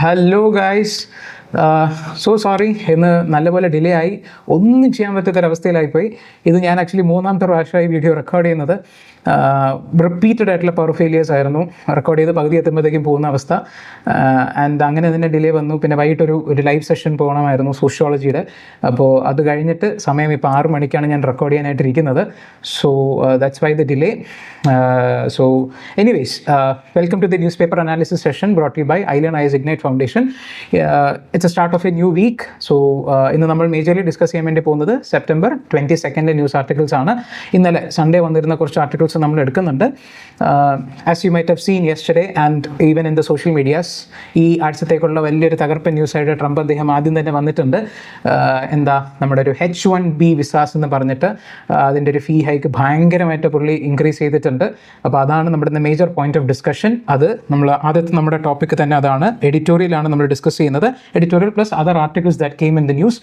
Hello guys, so sorry. ഇന്ന് നല്ലപോലെ delay ആയി, ഒന്നും ചെയ്യാൻ പറ്റാത്തൊരവസ്ഥയിലായിപ്പോയി. ഇത് ഞാൻ ആക്ച്വലി മൂന്നാമത്തെ പ്രാവശ്യമായി വീഡിയോ റെക്കോർഡ് ചെയ്യുന്നത്. റിപ്പീറ്റഡ് ആയിട്ടുള്ള പവർ ഫെയിലിയേഴ്സ് ആയിരുന്നു. റെക്കോർഡ് ചെയ്ത് പകുതി എത്തുമ്പോഴത്തേക്കും പോകുന്ന അവസ്ഥ. ആൻഡ് അങ്ങനെ തന്നെ ഡിലേ വന്നു. പിന്നെ വൈകിട്ടൊരു ലൈവ് സെഷൻ പോകണമായിരുന്നു സോഷ്യോളജിയുടെ. അപ്പോൾ അത് കഴിഞ്ഞിട്ട് സമയം ഇപ്പോൾ 6 മണിക്കാണ് ഞാൻ റെക്കോർഡ് ചെയ്യാനായിട്ടിരിക്കുന്നത്. So that's why the delay. So anyways, welcome to the newspaper analysis session brought you by ഐലൻ ഐസ് Ignite Foundation. It's a start of a new week. So ഇന്ന് നമ്മൾ മേജർലി ഡിസ്കസ് ചെയ്യാൻ വേണ്ടി പോകുന്നത് സെപ്റ്റംബർ 22 ന്യൂസ് ആർട്ടിക്കിൾസ് ആണ്. ഇന്നലെ Sunday വന്നിരുന്ന കുറച്ച് ആർട്ടിക്കിൾസ് നമ്മൾ എടുക്കുന്നുണ്ട്. As you might have seen yesterday and even in the social medias, ഈ ആഴ്ചത്തേക്കുള്ള വലിയൊരു തകർപ്പൻ ന്യൂസായിട്ട് ട്രംപ് അദ്ദേഹം ആദ്യം തന്നെ വന്നിട്ടുണ്ട്. നമ്മുടെ ഒരു H-1B വിസാസ് എന്ന് പറഞ്ഞിട്ട് അതിൻ്റെ ഒരു ഫീ ഹൈക്ക് ഭയങ്കരമായിട്ട് പുള്ളി ഇൻക്രീസ് ചെയ്തിട്ടുണ്ട്. അപ്പോൾ അതാണ് നമ്മുടെ മേജർ പോയിന്റ് ഓഫ് ഡിസ്കഷൻ. അത് നമ്മൾ ആദ്യത്തെ നമ്മുടെ ടോപ്പിക് തന്നെ അതാണ്. എഡിറ്റോറിയലാണ് നമ്മൾ ഡിസ്കസ് ചെയ്യുന്നത്. Editorial plus other articles that came in the news.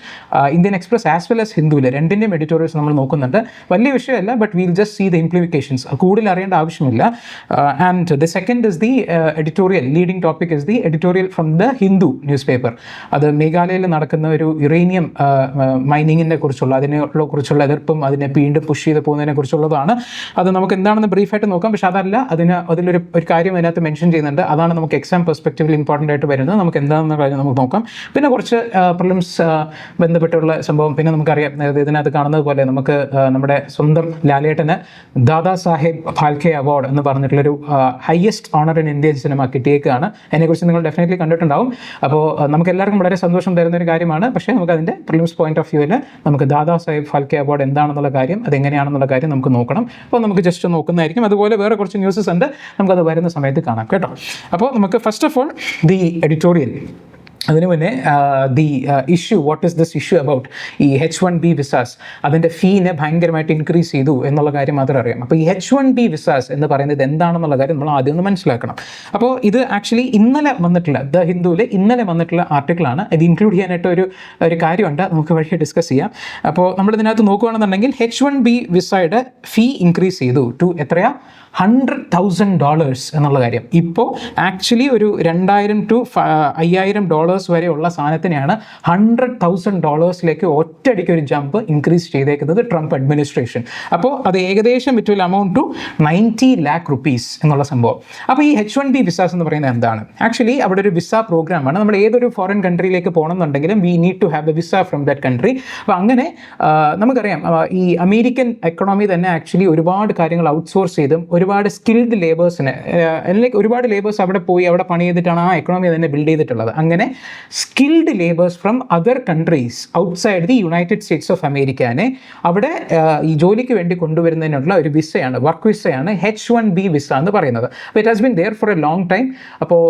Indian Express as well as ഹിന്ദുവിൽ രണ്ടിൻ്റെയും എഡിറ്റോറിയൽസ് നമ്മൾ നോക്കുന്നുണ്ട്. വലിയ വിഷയമല്ല, but we'll just see the implications. കൂടുതൽ അറിയേണ്ട ആവശ്യമില്ല. And the second is the editorial leading topic is the editorial from the Hindu newspaper. അത് മേഘാലയയിൽ നടക്കുന്ന ഒരു യുറേനിയം മൈനിങ്ങിനെ കുറിച്ചുള്ള എതിർപ്പും അതിനെ വീണ്ടും പുഷ് ചെയ്ത് പോകുന്നതിനെ കുറിച്ചുള്ളതാണ്. അത് നമുക്ക് എന്താണെന്ന് ബ്രീഫായിട്ട് നോക്കാം. പക്ഷെ അതല്ല, അതിലൊരു കാര്യം അതിനകത്ത് മെൻഷൻ ചെയ്യുന്നുണ്ട്. അതാണ് നമുക്ക് എക്സാം പെർസ്പെക്റ്റീവിൽ ഇമ്പോർട്ടൻ്റ് ആയിട്ട് വരുന്നത്. നമുക്ക് എന്താണെന്ന കാര്യം നമുക്ക് നോക്കാം. പിന്നെ കുറച്ച് പ്രിലിംസ് ബന്ധപ്പെട്ടുള്ള സംഭവം. പിന്നെ നമുക്കറിയാം, ഇതിനകത്ത് കാണുന്നത് പോലെ നമുക്ക് നമ്മുടെ സ്വന്തം ലാലേട്ടന് ദാദാ സാഹേബ് ഫാൽക്കെ അവാർഡ് എന്ന് പറഞ്ഞിട്ടുള്ളൊരു highest honour in Indian cinema കിട്ടിയേക്കാണ്. അതിനെക്കുറിച്ച് നിങ്ങൾ ഡെഫിനറ്റ്ലി കണ്ടിട്ടുണ്ടാവും. അപ്പോൾ നമുക്ക് എല്ലാവർക്കും വളരെ സന്തോഷം തരുന്ന ഒരു കാര്യമാണ്. പക്ഷേ നമുക്ക് അതിൻ്റെ പ്രിലിംസ് പോയിന്റ് ഓഫ് വ്യൂവിൽ നമുക്ക് ദാദാ സാഹേബ് ഫാൽക്കെ അവാർഡ് എന്താണെന്നുള്ള കാര്യം, അതെങ്ങനെയാണെന്നുള്ള കാര്യം നമുക്ക് നോക്കണം. അപ്പോൾ നമുക്ക് ജസ്റ്റ് നോക്കുന്നതായിരിക്കും. അതുപോലെ വേറെ കുറച്ച് ന്യൂസസ് ഉണ്ട്, നമുക്കത് വരുന്ന സമയത്ത് കാണാം കേട്ടോ. അപ്പോൾ നമുക്ക് first of all the editorial. അതിനു മുന്നേ the issue, what is this issue about ഈ H-1B വിസാസ്, അതിൻ്റെ ഫീനെ ഭയങ്കരമായിട്ട് ഇൻക്രീസ് ചെയ്തു എന്നുള്ള കാര്യം മാത്രം അറിയാം. അപ്പോൾ ഈ H-1B വിസാസ് എന്ന് പറയുന്നത് എന്താണെന്നുള്ള കാര്യം നമ്മൾ ആദ്യം ഒന്ന് മനസ്സിലാക്കണം. അപ്പോൾ ഇത് ആക്ച്വലി ഇന്നലെ വന്നിട്ടുള്ള ദ ഹിന്ദുവിൽ ഇന്നലെ വന്നിട്ടുള്ള ആർട്ടിക്കിളാണ്. ഇത് ഇൻക്ലൂഡ് ചെയ്യാനായിട്ട് ഒരു കാര്യമുണ്ട്, നമുക്ക് വഴി ഡിസ്കസ് ചെയ്യാം. അപ്പോൾ നമ്മളിതിനകത്ത് നോക്കുകയാണെന്നുണ്ടെങ്കിൽ H-1B വിസയുടെ ഫീ ഇൻക്രീസ് ചെയ്തു ടു എത്രയാ, $100,000 എന്നുള്ള കാര്യം. ഇപ്പോൾ ആക്ച്വലി ഒരു $2,000 to $5,000 വരെയുള്ള സാധനത്തിനെയാണ് $100,000 ഒറ്റയടിക്ക് ഒരു ജമ്പ് ഇൻക്രീസ് ചെയ്തേക്കുന്നത് ട്രംപ് അഡ്മിനിസ്ട്രേഷൻ. അപ്പോൾ അത് ഏകദേശം it will amount to 90 lakh rupees എന്നുള്ള സംഭവം. അപ്പോൾ ഈ H-1B വിസാസ് എന്ന് പറയുന്നത് എന്താണ്? ആക്ച്വലി അവിടെ ഒരു വിസ പ്രോഗ്രാമാണ്. നമ്മൾ ഏതൊരു ഫോറിൻ കൺട്രിയിലേക്ക് പോകണമെന്നുണ്ടെങ്കിലും we need to have a visa from that country. അപ്പോൾ അങ്ങനെ നമുക്കറിയാം, ഈ അമേരിക്കൻ എക്കണോമി തന്നെ ആക്ച്വലി ഒരുപാട് കാര്യങ്ങൾ ഔട്ട്സോഴ്സ് ചെയ്തും ഒരുപാട് സ്കിൽഡ് ലേബേഴ്സിനെ, അല്ലെങ്കിൽ ഒരുപാട് ലേബേഴ്സ് അവിടെ പോയി അവിടെ പണി ചെയ്തിട്ടാണ് ആ എക്കണോമി തന്നെ ബിൽഡ് ചെയ്തിട്ടുള്ളത്. അങ്ങനെ skilled labours from other countries outside the United States of അമേരിക്കനെ അവിടെ ഈ ജോലിക്ക് വേണ്ടി കൊണ്ടുവരുന്നതിനുള്ള ഒരു വിസയാണ്, വർക്ക് വിസയാണ് H-1B വിസ എന്ന് പറയുന്നത്. അപ്പോൾ it has been there for a long time. അപ്പോൾ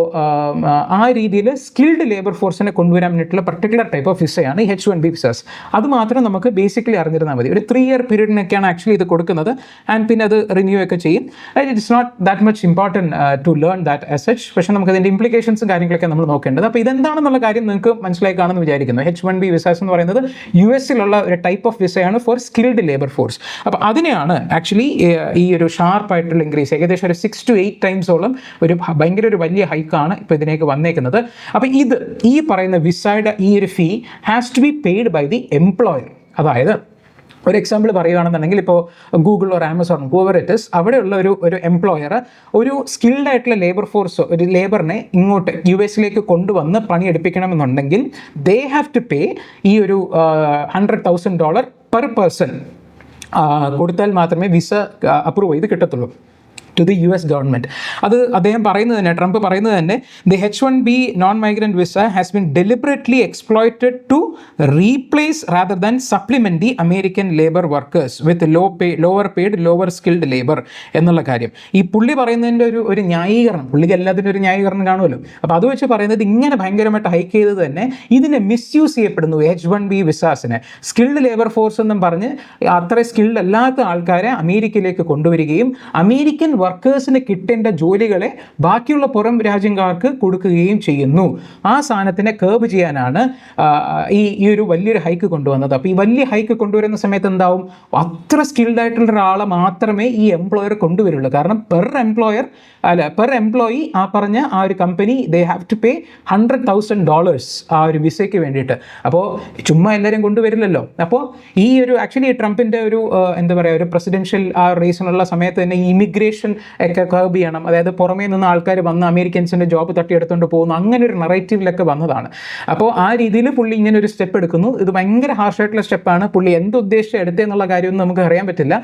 ആ രീതിയിൽ സ്കിൽഡ് ലേബർ ഫോഴ്സിനെ കൊണ്ടുവരാൻ വേണ്ടിയിട്ടുള്ള പർട്ടിക്കുലർ ടൈപ്പ് ഓഫ് വിസയാണ് ഈ H-1B വിസാസ്. അത് മാത്രം നമുക്ക് ബേസിക്കലി അറിഞ്ഞിരുന്നാൽ മതി. ഒരു 3 year പീരീഡിനൊക്കെയാണ് ആക്ച്വലി ഇത് കൊടുക്കുന്നത്. ആൻഡ് പിന്നെ അത് റിന്യൂ ഒക്കെ ചെയ്യും. It's not that much important to learn that as such. പക്ഷേ നമുക്ക് അതിൻ്റെ ഇംപ്ലിക്കേഷൻസും കാര്യങ്ങളൊക്കെ നമ്മൾ നോക്കേണ്ടത്. അപ്പോൾ ഇതെന്താണെന്നുള്ള കാര്യം നിങ്ങൾക്ക് മനസ്സിലായി കാണുമെന്ന് വിചാരിക്കുന്നു. H-1B വിസാസ് എന്ന് പറയുന്നത് US-ലുള്ള ഒരു ടൈപ്പ് ഓഫ് വിസയാണ് ഫോർ സ്കിൽഡ് ലേബർ ഫോഴ്സ്. അപ്പോൾ അതിനെയാണ് ആക്ച്വലി ഈ ഒരു ഷാർപ്പായിട്ടുള്ള ഇൻക്രീസ്, ഏകദേശം ഒരു 6 to 8 ടൈംസോളം ഭയങ്കര ഒരു വലിയ ഹൈക്കാണ് ഇപ്പോൾ ഇതിലേക്ക് വന്നേക്കുന്നത്. അപ്പോൾ ഈ പറയുന്ന വിസയുടെ ഈ ഒരു fee has to be paid by the employer. അതായത് ഒരു എക്സാമ്പിൾ പറയുകയാണെന്നുണ്ടെങ്കിൽ ഇപ്പോൾ Google or Amazon, whoever it is, അവിടെയുള്ള ഒരു എംപ്ലോയർ ഒരു സ്കിൽഡ് ആയിട്ടുള്ള ലേബർ ഫോഴ്സ്, ഒരു ലേബറിനെ ഇങ്ങോട്ട് US-ലേക്ക് കൊണ്ടുവന്ന് പണിയെടുപ്പിക്കണമെന്നുണ്ടെങ്കിൽ ദേ ഹാവ് ടു പേ ഈ ഒരു $100,000 പെർ പേഴ്സൺ കൊടുത്താൽ മാത്രമേ വിസ അപ്രൂവ് ചെയ്ത് കിട്ടത്തുള്ളൂ ടു ദി US ഗവൺമെൻറ്. അത് അദ്ദേഹം പറയുന്നത് തന്നെ, ട്രംപ് പറയുന്നത് തന്നെ, the H-1B non migrant visa has been deliberately exploited to replace rather than supplement the American labour workers with lower paid lower skilled labour എന്നുള്ള കാര്യം. ഈ പുള്ളി പറയുന്നതിൻ്റെ ഒരു ന്യായീകരണം, പുള്ളിക്ക് എല്ലാത്തിനും ഒരു ന്യായീകരണം കാണുമല്ലോ. അപ്പോൾ അത് വെച്ച് പറയുന്നത് ഇങ്ങനെ ഭയങ്കരമായിട്ട് ഹൈക്ക് ചെയ്തത് തന്നെ ഇതിനെ മിസ്യൂസ് ചെയ്യപ്പെടുന്നു. H-1B വിസാസിനെ സ്കിൽഡ് ലേബർ ഫോഴ്സ് എന്നും പറഞ്ഞ് അത്ര സ്കിൽഡ് അല്ലാത്ത ആൾക്കാരെ അമേരിക്കയിലേക്ക് കൊണ്ടുവരികയും അമേരിക്കൻ വർക്കേഴ്സിന് കിട്ടേണ്ട ജോലികളെ ബാക്കിയുള്ള പുറം രാജ്യക്കാർക്ക് കൊടുക്കുകയും ചെയ്യുന്നു. ആ സാധനത്തിനെ കേർബ് ചെയ്യാനാണ് ഈ ഒരു വലിയൊരു ഹൈക്ക് കൊണ്ടുവന്നത്. അപ്പോൾ ഈ വലിയ ഹൈക്ക് കൊണ്ടുവരുന്ന സമയത്ത് എന്താവും, അത്ര സ്കിൽഡ് ആയിട്ടുള്ള ഒരാളെ മാത്രമേ ഈ എംപ്ലോയർ കൊണ്ടുവരുള്ളൂ. കാരണം പെർ എംപ്ലോയി ആ പറഞ്ഞ ആ ഒരു company they have to pay $100,000 ആ ഒരു വിസയ്ക്ക് വേണ്ടിയിട്ട്. അപ്പോൾ ചുമ്മാ എല്ലാവരും കൊണ്ടുവരില്ലല്ലോ. അപ്പോൾ ഈ ഒരു ആക്ച്വലി ട്രംപിൻ്റെ ഒരു എന്താ പറയുക, ഒരു പ്രസിഡൻഷ്യൽ ആ റേസിനുള്ള സമയത്ത് തന്നെ ഈ ഇമിഗ്രേഷൻ ഒക്കെ കർബ് ചെയ്യണം, അതായത് പുറമേ നിന്ന് ആൾക്കാർ വന്ന് അമേരിക്കൻസിൻ്റെ ജോബ് തട്ടിയെടുത്തുകൊണ്ട് പോകുന്നു, അങ്ങനെ ഒരു നറേറ്റീവിലൊക്കെ വന്നതാണ്. അപ്പോൾ ആ രീതിയിൽ പുള്ളി ഇങ്ങനെ ഒരു സ്റ്റെപ്പ് എടുക്കുന്നു. ഇത് ഭയങ്കര ഹാർഷായിട്ടുള്ള സ്റ്റെപ്പാണ്. പുള്ളി എന്തുദ്ദേശിച്ച് എടുത്തതെന്നുള്ള കാര്യമൊന്നും നമുക്ക് അറിയാൻ പറ്റില്ല.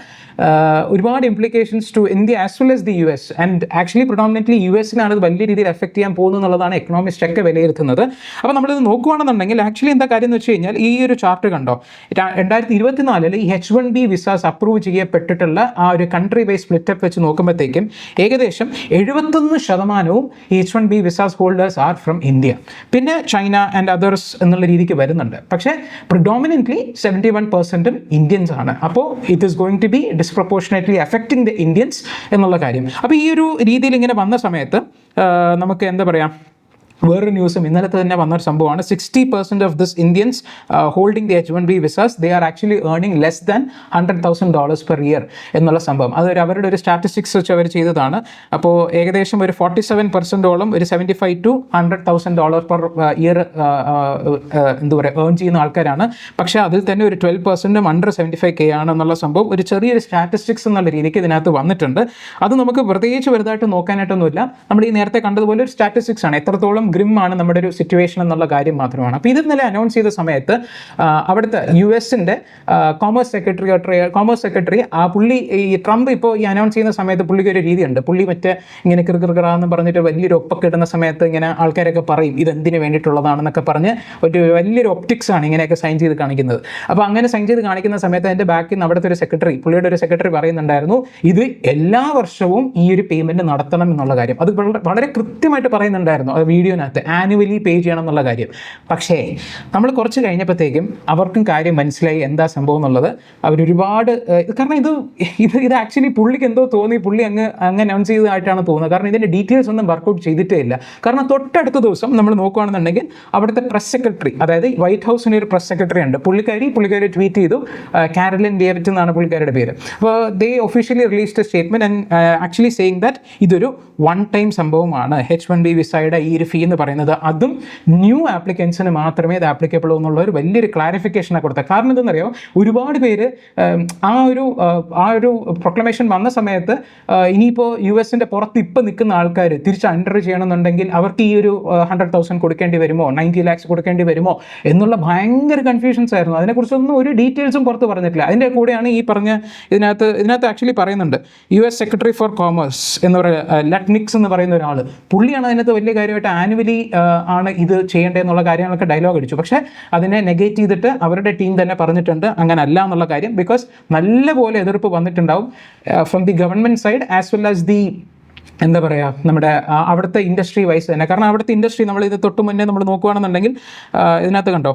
ഒരുപാട് implications to India as well as the US. And actually predominantly US-ലാണ് ഇത് വലിയ രീതിയിൽ എഫക്ട് ചെയ്യാൻ പോകുന്നത് എന്നുള്ളതാണ് എക്കണോമിസ്റ്റ് ഒക്കെ വിലയിരുത്തുന്നത്. അപ്പോൾ നമ്മളിത് നോക്കുകയാണെന്നുണ്ടെങ്കിൽ ആക്ച്വലി എന്താ കാര്യം എന്ന് വെച്ച് കഴിഞ്ഞാൽ, ഈ ഒരു ചാർട്ട് കണ്ടോ, 2024 ഈ H1B വിസാസ് അപ്രൂവ് ചെയ്യപ്പെട്ടിട്ടുള്ള ആ ഒരു കൺട്രി വൈസ് സ്പ്ലിറ്റപ്പ് വെച്ച് നോക്കുമ്പോഴത്തേക്കും ഏകദേശം 71% ഈ H1B visas holders are from India. പിന്നെ ചൈന ആൻഡ് അതേഴ്സ് എന്നുള്ള രീതിക്ക് വരുന്നുണ്ട്. പക്ഷേ പ്രിഡോമിനൻ്റ്ലി 71% ഇന്ത്യൻസ് ആണ്. അപ്പോൾ it is going to be disproportionately affecting the Indians എന്നുള്ള കാര്യം. അപ്പോൾ ഈ ഒരു രീതിയിൽ ഇങ്ങനെ വന്ന സമയത്ത് നമുക്ക് എന്താ പറയുക, വേറൊരു ന്യൂസും ഇന്നലത്തെ തന്നെ വന്നൊരു സംഭവമാണ്. 60% of this Indians holding the H1B visas they are actually earning less than $100,000 per year എന്നുള്ള സംഭവം. അതൊരു അവരുടെ ഒരു സ്റ്റാറ്റിസ്റ്റിക്സ് വെച്ച് അവർ ചെയ്തതാണ്. അപ്പോൾ ഏകദേശം ഒരു 47%ഓളം ഒരു $75,000 to $100,000 പെർ ഇയർ എന്താ പറയുക ഏൺ ചെയ്യുന്ന ആൾക്കാരാണ്. പക്ഷേ അതിൽ തന്നെ ഒരു 12% അണ്ടർ 75K ആണെന്നുള്ള സംഭവം ഒരു ചെറിയൊരു സ്റ്റാറ്റിസ്റ്റിക്സ് എന്നുള്ള രീതിക്ക് ഇതിനകത്ത് വന്നിട്ടുണ്ട്. അത് നമുക്ക് പ്രത്യേകിച്ച് വലുതായിട്ട് നോക്കാനായിട്ടൊന്നുമില്ല. നമ്മൾ ഈ നേരത്തെ കണ്ടതുപോലെ ഒരു സ്റ്റാറ്റിസ്റ്റിക്സ് ആണ്, എത്രത്തോളം ഗ്രിം ആണ് നമ്മുടെ ഒരു സിറ്റുവേഷൻ എന്നുള്ള കാര്യം മാത്രമാണ്. അപ്പോൾ ഇത് ഇന്നലെ അനൗൺസ് ചെയ്ത സമയത്ത് അവിടുത്തെ US-ൻ്റെ കോമേഴ്സ് സെക്രട്ടറി ആ പുള്ളി ഈ ട്രംപ് ഇപ്പോൾ ഈ അനൗൺസ് ചെയ്യുന്ന സമയത്ത് പുള്ളിക്ക് ഒരു രീതിയുണ്ട്. പുള്ളി മറ്റേ ഇങ്ങനെ കിറുകിറാന്ന് പറഞ്ഞിട്ട് വലിയൊരു ഒപ്പൊക്കെ ഇടുന്ന സമയത്ത് ഇങ്ങനെ ആൾക്കാരൊക്കെ പറയും ഇതെന്തിനു വേണ്ടിയിട്ടുള്ളതാണെന്നൊക്കെ പറഞ്ഞ് ഒരു വലിയൊരു ഒപ്റ്റിക്സ് ആണ് ഇങ്ങനെയൊക്കെ സൈൻ ചെയ്ത് കാണിക്കുന്നത്. അപ്പോൾ അങ്ങനെ സൈൻ ചെയ്ത് കാണിക്കുന്ന സമയത്ത് അതിൻ്റെ ബാക്കിൽ നിന്ന് അവിടുത്തെ ഒരു പുള്ളിയുടെ ഒരു സെക്രട്ടറി പറയുന്നുണ്ടായിരുന്നു, ഇത് എല്ലാ വർഷവും ഈ ഒരു പേയ്മെൻറ്റ് നടത്തണം എന്നുള്ള കാര്യം. അത് വളരെ കൃത്യമായിട്ട് പറയുന്നുണ്ടായിരുന്നു ആ വീഡിയോ ആനുവലി പേ ചെയ്യണം എന്നുള്ള കാര്യം. പക്ഷേ നമ്മൾ കുറച്ച് കഴിഞ്ഞപ്പോഴത്തേക്കും അവർക്കും കാര്യം മനസ്സിലായി എന്താ സംഭവം എന്നുള്ളത്. അവരൊരുപാട് കാരണം ഇത് ആക്ച്വലി പുള്ളിക്ക് എന്തോ തോന്നി, പുള്ളി അങ്ങ് അനൗൺസ് ചെയ്തതായിട്ടാണ് തോന്നുന്നത്. കാരണം ഇതിൻ്റെ ഡീറ്റെയിൽസ് ഒന്നും വർക്കൗട്ട് ചെയ്തിട്ടേ ഇല്ല. കാരണം തൊട്ടടുത്ത ദിവസം നമ്മൾ നോക്കുകയാണെന്നുണ്ടെങ്കിൽ അവിടുത്തെ പ്രസ് സെക്രട്ടറി, അതായത് വൈറ്റ് ഹൗസിൻ്റെ ഒരു പ്രസ് സെക്രട്ടറി ഉണ്ട്, പുള്ളിക്കാരി ട്വീറ്റ് ചെയ്തു, കാരലിൻ ഡേവിഡ് എന്നാണ് പുള്ളിക്കാരുടെ പേര്. അപ്പോൾ they officially released a statement and actually saying that ഇതൊരു വൺ ടൈം സംഭവമാണ്. H1B വിസയുടെ ഈ ഒരു ഫീ എന്ന് പറയുന്നത്, അതും ന്യൂ ആപ്ലിക്കൻസിന് മാത്രമേ ഇത് ആപ്ലിക്കബിൾ എന്നുള്ള ഒരു വലിയൊരു ക്ലാരിഫിക്കേഷനാണ് കൊടുത്തത്. കാരണം എന്തെന്നറിയോ, ഒരുപാട് പേര് ആ ഒരു പ്രൊക്ലമേഷൻ വന്ന സമയത്ത് ഇനിയിപ്പോൾ US-ൻ്റെ പുറത്ത് ഇപ്പം നിൽക്കുന്ന ആൾക്കാർ തിരിച്ച് അണ്ടർ ചെയ്യണമെന്നുണ്ടെങ്കിൽ അവർക്ക് ഈ ഒരു 100,000 കൊടുക്കേണ്ടി വരുമോ, 90 lakhs കൊടുക്കേണ്ടി വരുമോ എന്നുള്ള ഭയങ്കര കൺഫ്യൂഷൻസ് ആയിരുന്നു. അതിനെക്കുറിച്ചൊന്നും ഒരു ഡീറ്റെയിൽസും പുറത്ത് പറഞ്ഞിട്ടില്ല. അതിൻ്റെ കൂടെയാണ് ഈ പറഞ്ഞ ഇതിനകത്ത് ആക്ച്വലി പറയുന്നുണ്ട്, US സെക്രട്ടറി ഫോർ കോമേഴ്സ് എന്ന് പറയുന്ന ലട്നിക്സ് എന്ന് പറയുന്ന ഒരാൾ, പുള്ളിയാണ് അതിനകത്ത് വലിയ കാര്യമായിട്ട് ആനുവലി ആണ് ഇത് ചെയ്യേണ്ടതെന്നുള്ള കാര്യങ്ങളൊക്കെ ഡയലോഗ് അടിച്ചു. പക്ഷേ അതിനെ നെഗേറ്റ് ചെയ്തിട്ട് അവരുടെ ടീം തന്നെ പറഞ്ഞിട്ടുണ്ട് അങ്ങനെ അല്ല എന്നുള്ള കാര്യം. ബിക്കോസ് നല്ലപോലെ എതിർപ്പ് വന്നിട്ടുണ്ടാവും from the government side as well as the എന്താ പറയുക നമ്മുടെ അവിടുത്തെ ഇൻഡസ്ട്രി വൈസ് തന്നെ. കാരണം അവിടുത്തെ ഇൻഡസ്ട്രി നമ്മൾ ഇത് തൊട്ട് മുന്നേ നമ്മൾ നോക്കുകയാണെന്നുണ്ടെങ്കിൽ ഇതിനകത്ത് കണ്ടോ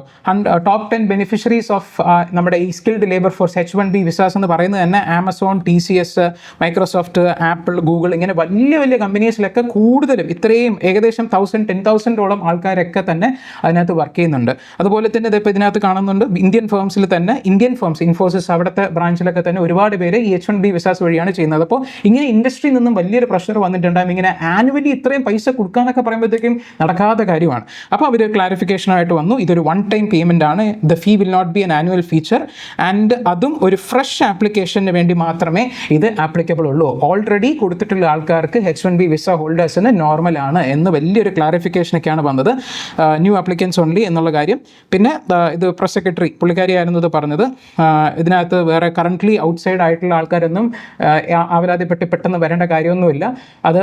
ടോപ്പ് 10 ബെനിഫിഷ്യറീസ് ഓഫ് നമ്മുടെ ഈ skilled labour force H1B visas എന്ന് പറയുന്നത് തന്നെ Amazon, TCS, Microsoft, apple, Google, ഇങ്ങനെ വലിയ വലിയ കമ്പനീസിലൊക്കെ കൂടുതലും ഇത്രയും ഏകദേശം 10,000-10,000ഓളം ആൾക്കാരൊക്കെ തന്നെ അതിനകത്ത് വർക്ക് ചെയ്യുന്നുണ്ട്. അതുപോലെ തന്നെ ഇതിപ്പോൾ ഇതിനകത്ത് കാണുന്നുണ്ട് ഇന്ത്യൻ ഫേംസിൽ തന്നെ, ഇൻഫോസിസ് അവിടുത്തെ ബ്രാഞ്ചിലൊക്കെ തന്നെ ഒരുപാട് പേര് ഈ H1B വിസാസ് വഴിയാണ് ചെയ്യുന്നത്. അപ്പോൾ ഇങ്ങനെ ഇൻഡസ്ട്രിയിൽ നിന്നും വലിയൊരു പ്രഷർ വന്നിട്ടുണ്ടാകും. ഇങ്ങനെ ആനുവലി ഇത്രയും പൈസ കൊടുക്കാനൊക്കെ പറയുമ്പോഴത്തേക്കും നടക്കാത്ത കാര്യമാണ്. അപ്പോൾ അവർ ക്ലാരിഫിക്കേഷനായിട്ട് വന്നു, ഇതൊരു വൺ ടൈം പേയ്മെൻ്റ് ആണ്, the fee will not be an annual feature and അതും ഒരു ഫ്രഷ് ആപ്ലിക്കേഷന് വേണ്ടി മാത്രമേ ഇത് ആപ്ലിക്കബിൾ ഉള്ളൂ. ഓൾറെഡി കൊടുത്തിട്ടുള്ള ആൾക്കാർക്ക് H1B വിസ ഹോൾഡേഴ്സിന് നോർമൽ ആണ് എന്ന് വലിയൊരു ക്ലാരിഫിക്കേഷനൊക്കെയാണ് വന്നത്. ന്യൂ ആപ്ലിക്കൻസ് ഓൺലി എന്നുള്ള കാര്യം. പിന്നെ ഇത് പ്രസ് സെക്രട്ടറി പുള്ളിക്കാരിയായിരുന്നു ഇത് പറഞ്ഞത്. ഇതിനകത്ത് വേറെ കറൻ്റ്ലി ഔട്ട്സൈഡ് ആയിട്ടുള്ള ആൾക്കാരൊന്നും അവരാദ്യപ്പെട്ട് പെട്ടെന്ന് വരേണ്ട കാര്യമൊന്നുമില്ല. അത്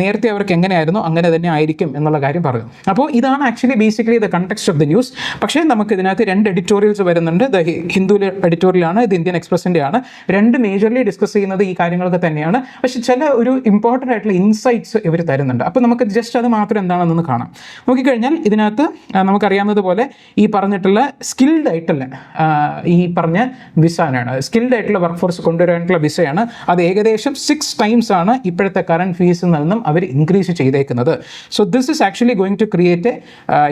നേരത്തെ അവർക്ക് എങ്ങനെയായിരുന്നു അങ്ങനെ തന്നെ ആയിരിക്കും എന്നുള്ള കാര്യം പറഞ്ഞു. അപ്പോൾ ഇതാണ് actually basically the context of the news. പക്ഷേ നമുക്ക് ഇതിനകത്ത് 2 എഡിറ്റോറിയൽസ് വരുന്നുണ്ട്. ദ ഹിന്ദുവിലെ എഡിറ്റോറിയലാണ്, ഇത് ഇന്ത്യൻ എക്സ്പ്രസിൻ്റെ ആണ്. 2 മേജർലി ഡിസ്കസ് ചെയ്യുന്നത് ഈ കാര്യങ്ങളൊക്കെ തന്നെയാണ്. പക്ഷേ ചില ഒരു ഇമ്പോർട്ടൻ്റ് ആയിട്ടുള്ള ഇൻസൈറ്റ്സ് ഇവർ തരുന്നുണ്ട്. അപ്പോൾ നമുക്ക് ജസ്റ്റ് അത് മാത്രം എന്താണെന്നൊന്ന് കാണാം. നോക്കിക്കഴിഞ്ഞാൽ ഇതിനകത്ത് നമുക്കറിയാവുന്നതുപോലെ ഈ പറഞ്ഞിട്ടുള്ള സ്കിൽഡ് ആയിട്ടുള്ള ഈ പറഞ്ഞ വിസയാണ്, സ്കിൽഡ് ആയിട്ടുള്ള വർക്ക് ഫോഴ്സ് കൊണ്ടുവരാനായിട്ടുള്ള വിസയാണ്. അത് ഏകദേശം 6 times ആണ് ഇപ്പോഴത്തെ കറണ്ട് ഫീസിൽ നിന്നും അവർ ഇൻക്രീസ് ചെയ്തേക്കുന്നത്. So this is actually going to create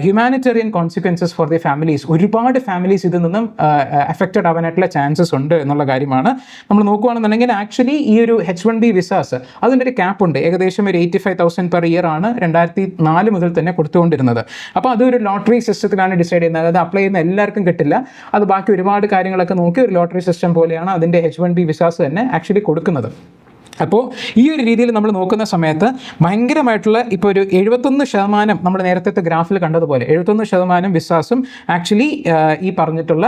humanitarian consequences for the families. ഒരുപാട് ഫാമിലീസ് ഇതിൽ നിന്നും അഫക്റ്റഡ് ആവാനായിട്ടുള്ള ചാൻസസ് ഉണ്ട് എന്നുള്ള കാര്യമാണ്. നമ്മൾ നോക്കുകയാണെന്നുണ്ടെങ്കിൽ ആക്ച്വലി ഈ ഒരു H1B വിസാസ് അതിൻ്റെ ഒരു ക്യാപ്പ് ഉണ്ട്. ഏകദേശം ഒരു 85,000 പെർ ഇയർ ആണ് 2004 മുതൽ തന്നെ കൊടുത്തുകൊണ്ടിരുന്നത്. അപ്പോൾ അതൊരു ലോട്ടറി സിസ്റ്റത്തിലാണ് ഡിസൈഡ് ചെയ്യുന്നത്. അത് അപ്ലൈ ചെയ്യുന്ന എല്ലാവർക്കും കിട്ടില്ല. അത് ബാക്കി ഒരുപാട് കാര്യങ്ങളൊക്കെ നോക്കി ഒരു ലോട്ടറി സിസ്റ്റം പോലെയാണ് അതിൻ്റെ H1B വിസാസ് തന്നെ ആക്ച്വലി കൊടുക്കുന്നത്. അപ്പോൾ ഈ ഒരു രീതിയിൽ നമ്മൾ നോക്കുന്ന സമയത്ത് ഭയങ്കരമായിട്ടുള്ള ഇപ്പോൾ ഒരു 71% നമ്മൾ നേരത്തെ ഗ്രാഫിൽ കണ്ടതുപോലെ 71% വിസാസും ആക്ച്വലി ഈ പറഞ്ഞിട്ടുള്ള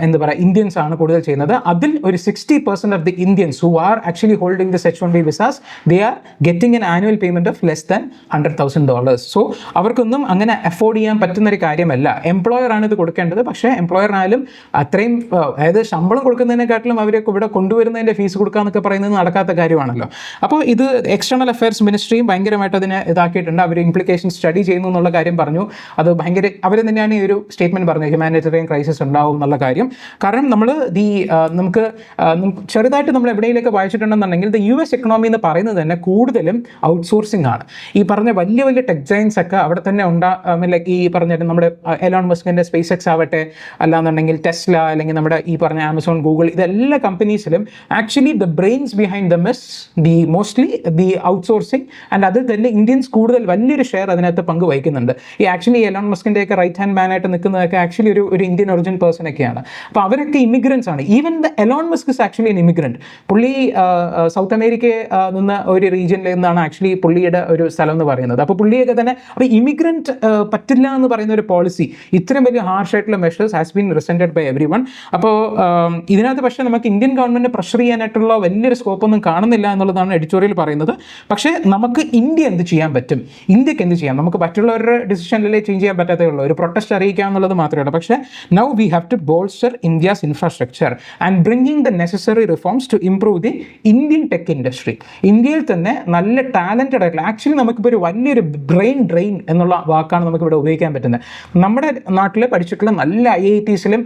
എന്താ പറയുക ഇന്ത്യൻസ് ആണ് കൂടുതൽ ചെയ്യുന്നത്. അതിൽ ഒരു 60% of the Indians who are actually holding this H1B visas they are getting N annual payment of less than $100,000. So അവർക്കൊന്നും അങ്ങനെ അഫോർഡ് ചെയ്യാൻ പറ്റുന്നൊരു കാര്യമല്ല. എംപ്ലോയറാണ് ഇത് കൊടുക്കേണ്ടത്. പക്ഷേ എംപ്ലോയറിനായാലും അത്രയും അതായത് ശമ്പളം കൊടുക്കുന്നതിനെക്കാട്ടിലും അവരൊക്കെ ഇവിടെ കൊണ്ടുവരുന്നതിൻ്റെ ഫീസ് കൊടുക്കാമെന്നൊക്കെ പറയുന്നത് നടക്കാത്ത കാര്യമാണല്ലോ. അപ്പോൾ ഇത് എക്സ്റ്റേണൽ അഫയേഴ്സ് മിനിസ്ട്രിയും ഭയങ്കരമായിട്ട് അതിനെ ഇതാക്കിയിട്ടുണ്ട്. അവർ ഇംപ്ലിക്കേഷൻ സ്റ്റഡി ചെയ്യുന്നു എന്നുള്ള കാര്യം പറഞ്ഞു. അത് ഭയങ്കര അവർ തന്നെയാണ് ഈ ഒരു സ്റ്റേറ്റ്മെൻറ്റ് പറഞ്ഞത്, ഹ്യൂമാനിറ്റേറിയൻ ക്രൈസിസ് ഉണ്ടാവും എന്നുള്ള കാര്യം. കാരണം നമ്മൾ നമുക്ക് ചെറുതായിട്ട് നമ്മൾ എവിടെയൊക്കെ വായിച്ചിട്ടുണ്ടെന്നുണ്ടെങ്കിൽ US എക്കണോമി എന്ന് പറയുന്നത് തന്നെ കൂടുതലും ഔട്ട്സോഴ്സിംഗ് ആണ്. ഈ പറഞ്ഞ വലിയ വലിയ ടെക് ജയൻസ് ഒക്കെ അവിടെ തന്നെ ലൈക്ക് ഈ പറഞ്ഞിട്ട് നമ്മുടെ എലോൺ മസ്കിൻ്റെ സ്പേസ് എക്സ് ആവട്ടെ, അല്ലാന്നുണ്ടെങ്കിൽ ടെസ്ല, അല്ലെങ്കിൽ നമ്മുടെ ഈ പറഞ്ഞ ആമസോൺ, ഗൂഗിൾ, ഇതെല്ലാ കമ്പനീസിലും actually the brains behind them is mostly the outsourcing, and അതിൽ തന്നെ ഇന്ത്യൻസ് കൂടുതൽ വലിയൊരു ഷെയർ അതിനകത്ത് പങ്ക് വഹിക്കുന്നുണ്ട്. ഈ ആക്ച്വലി എലോൺ മസ്കിൻ്റെ ഒക്കെ റൈറ്റ് ഹാൻഡ് മാൻ ആയിട്ട് നിൽക്കുന്നതൊക്കെ ആക്ച്വലി ഒരു ഇന്ത്യൻ ഒറിജിൻ പേഴ്സൺ ഒക്കെയാണ്. അപ്പോൾ അവരൊക്കെ ഇമിഗ്രൻസ് ആണ്. Even the Elon Musk is actually an immigrant. പുള്ളി സൗത്ത് അമേരിക്കയിൽ നിന്ന് ഒരു റീജിയനിൽ നിന്നാണ് ആക്ച്വലി പുള്ളിയുടെ ഒരു സ്ഥലം എന്ന് പറയുന്നത്. അപ്പോൾ പുള്ളിയൊക്കെ തന്നെ അപ്പോൾ ഇമിഗ്രൻറ്റ് പറ്റില്ല എന്ന് പറയുന്ന ഒരു പോളിസി, ഇത്രയും വലിയ ഹാർഷ് ആയിട്ടുള്ള measures has been resented by everyone. അപ്പോൾ ഇതിനകത്ത് പക്ഷേ നമുക്ക് ഇന്ത്യൻ ഗവൺമെൻറ് പ്രഷർ ചെയ്യാനായിട്ടുള്ള വലിയൊരു സ്കോപ്പ് ഒന്നും കാണുന്നില്ല എന്നുള്ളതാണ് എഡിറ്റോറിയൽ പറയുന്നത്. പക്ഷേ നമുക്ക് ഇന്ത്യ എന്ത് ചെയ്യാൻ പറ്റും, ഇന്ത്യക്ക് എന്ത് ചെയ്യാം, നമുക്ക് മറ്റുള്ളവരുടെ ഡിസിഷനിലേ ചേഞ്ച് ചെയ്യാൻ പറ്റാത്തേ ഉള്ളൂ. ഒരു പ്രൊട്ടസ്റ്റ് അറിയിക്കുക എന്നുള്ളത് മാത്രമേ ഉള്ളൂ. പക്ഷേ now we have to bolster India's infrastructure and bringing the necessary reforms to improve the Indian tech industry. ഇന്ത്യയിൽ തന്നെ നല്ല ടാലൻറ്റഡ് ആയിട്ടുള്ള, ആക്ച്വലി നമുക്കിപ്പോൾ ഒരു വലിയൊരു ബ്രെയിൻ ഡ്രെയിൻ എന്നുള്ള വാക്കാണ് നമുക്കിവിടെ ഉപയോഗിക്കാൻ പറ്റുന്നത്. നമ്മുടെ നാട്ടിൽ പഠിച്ചിട്ടുള്ള നല്ല IITസിലും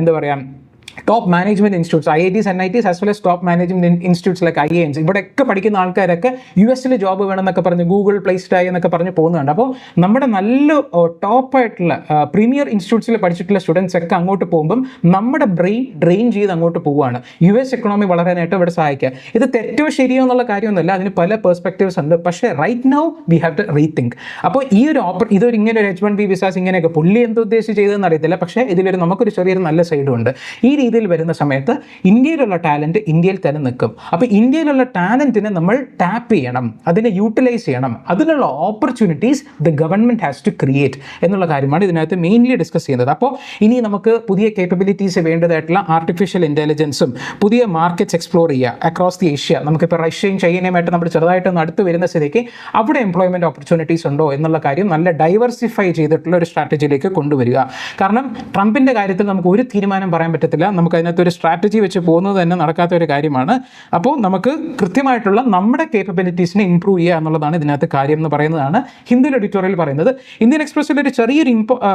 എന്താ പറയുക top management institutes, IITs, NITs as well as top management institutes like IIMs, ഇവിടെയൊക്കെ പഠിക്കുന്ന ആൾക്കാരൊക്കെ US ജോബ് വേണമെന്നൊക്കെ പറഞ്ഞ് ഗൂഗിൾ പ്ലേസ്ഡ് ആയി എന്നൊക്കെ പറഞ്ഞ് പോകുന്നുണ്ട്. അപ്പോൾ നമ്മുടെ നല്ല ടോപ്പായിട്ടുള്ള പ്രീമിയർ ഇൻസ്റ്റിറ്റ്യൂട്ട്സിൽ പഠിച്ചിട്ടുള്ള സ്റ്റുഡൻസ് ഒക്കെ അങ്ങോട്ട് പോകുമ്പം നമ്മുടെ ബ്രെയിൻ ഡ്രെയിൻ ചെയ്ത് അങ്ങോട്ട് പോവുകയാണ്. US എക്കണോമി വളരാനായിട്ട് ഇവിടെ സഹായിക്കുക. ഇത് തെറ്റോ ശരിയോ എന്നുള്ള കാര്യമൊന്നുമല്ല, അതിന് പല പെർസ്പെക്റ്റീവ്സ് ഉണ്ട്. പക്ഷേ right now we have to rethink. അപ്പോൾ ഈ ഒരു ഇതൊരു ഇങ്ങനെ ഒരു H1B വിസാസ് ഇങ്ങനെയൊക്കെ പുള്ളി എന്തുദ്ദേശിച്ച് ചെയ്തതെന്ന് അറിയത്തില്ല. പക്ഷേ ഇതിലൊരു നമുക്കൊരു ചെറിയൊരു നല്ല സൈഡും ഉണ്ട്. ഈ രീതിയിൽ വരുന്ന സമയത്ത് ഇന്ത്യയിലുള്ള ടാലൻറ്റ് ഇന്ത്യയിൽ തന്നെ നിൽക്കും. അപ്പോൾ ഇന്ത്യയിലുള്ള ടാലൻറ്റിനെ നമ്മൾ ടാപ്പ് ചെയ്യണം, അതിനെ യൂട്ടിലൈസ് ചെയ്യണം. അതിനുള്ള opportunities the government has to create എന്നുള്ള കാര്യമാണ് ഇതിനകത്ത് മെയിൻലി ഡിസ്കസ് ചെയ്യുന്നത്. അപ്പോൾ ഇനി നമുക്ക് പുതിയ കേപ്പബിലിറ്റീസ് വേണ്ടതായിട്ടുള്ള ആർട്ടിഫിഷ്യൽ ഇൻ്റലിജൻസും പുതിയ മാർക്കറ്റ്സ് എക്സ്പ്ലോർ ചെയ്യുക അക്രോസ് ദി ഏഷ്യ. നമുക്കിപ്പോൾ റഷ്യയും ചൈനയുമായിട്ട് നമ്മൾ ചെറുതായിട്ടൊന്ന് അടുത്ത് വരുന്ന സ്ഥിതിക്ക് അവിടെ എംപ്ലോയ്മെൻറ്റ് ഓപ്പർച്യൂണിറ്റീസ് ഉണ്ടോ എന്നുള്ള കാര്യം നല്ല ഡൈവേഴ്സിഫൈ ചെയ്തിട്ടുള്ള ഒരു സ്ട്രാറ്റജിയിലേക്ക് കൊണ്ടുവരിക. കാരണം ട്രംപിൻ്റെ കാര്യത്തിൽ നമുക്ക് ഒരു തീരുമാനം പറയാൻ പറ്റത്തില്ല. നമുക്ക് അതിനകത്തൊരു സ്ട്രാറ്റജി വെച്ച് പോകുന്നത് തന്നെ നടക്കാത്ത ഒരു കാര്യമാണ്. അപ്പോൾ നമുക്ക് കൃത്യമായിട്ടുള്ള നമ്മുടെ കേപ്പബിലിറ്റീസിനെ ഇംപ്രൂവ് ചെയ്യുക എന്നുള്ളതാണ് ഇതിനകത്ത് കാര്യം എന്ന് പറയുന്നതാണ് ഹിന്ദു എഡിറ്റോറിയൽ പറയുന്നത്. ഇന്ത്യൻ എക്സ്പ്രസ്സിൽ ഒരു ചെറിയൊരു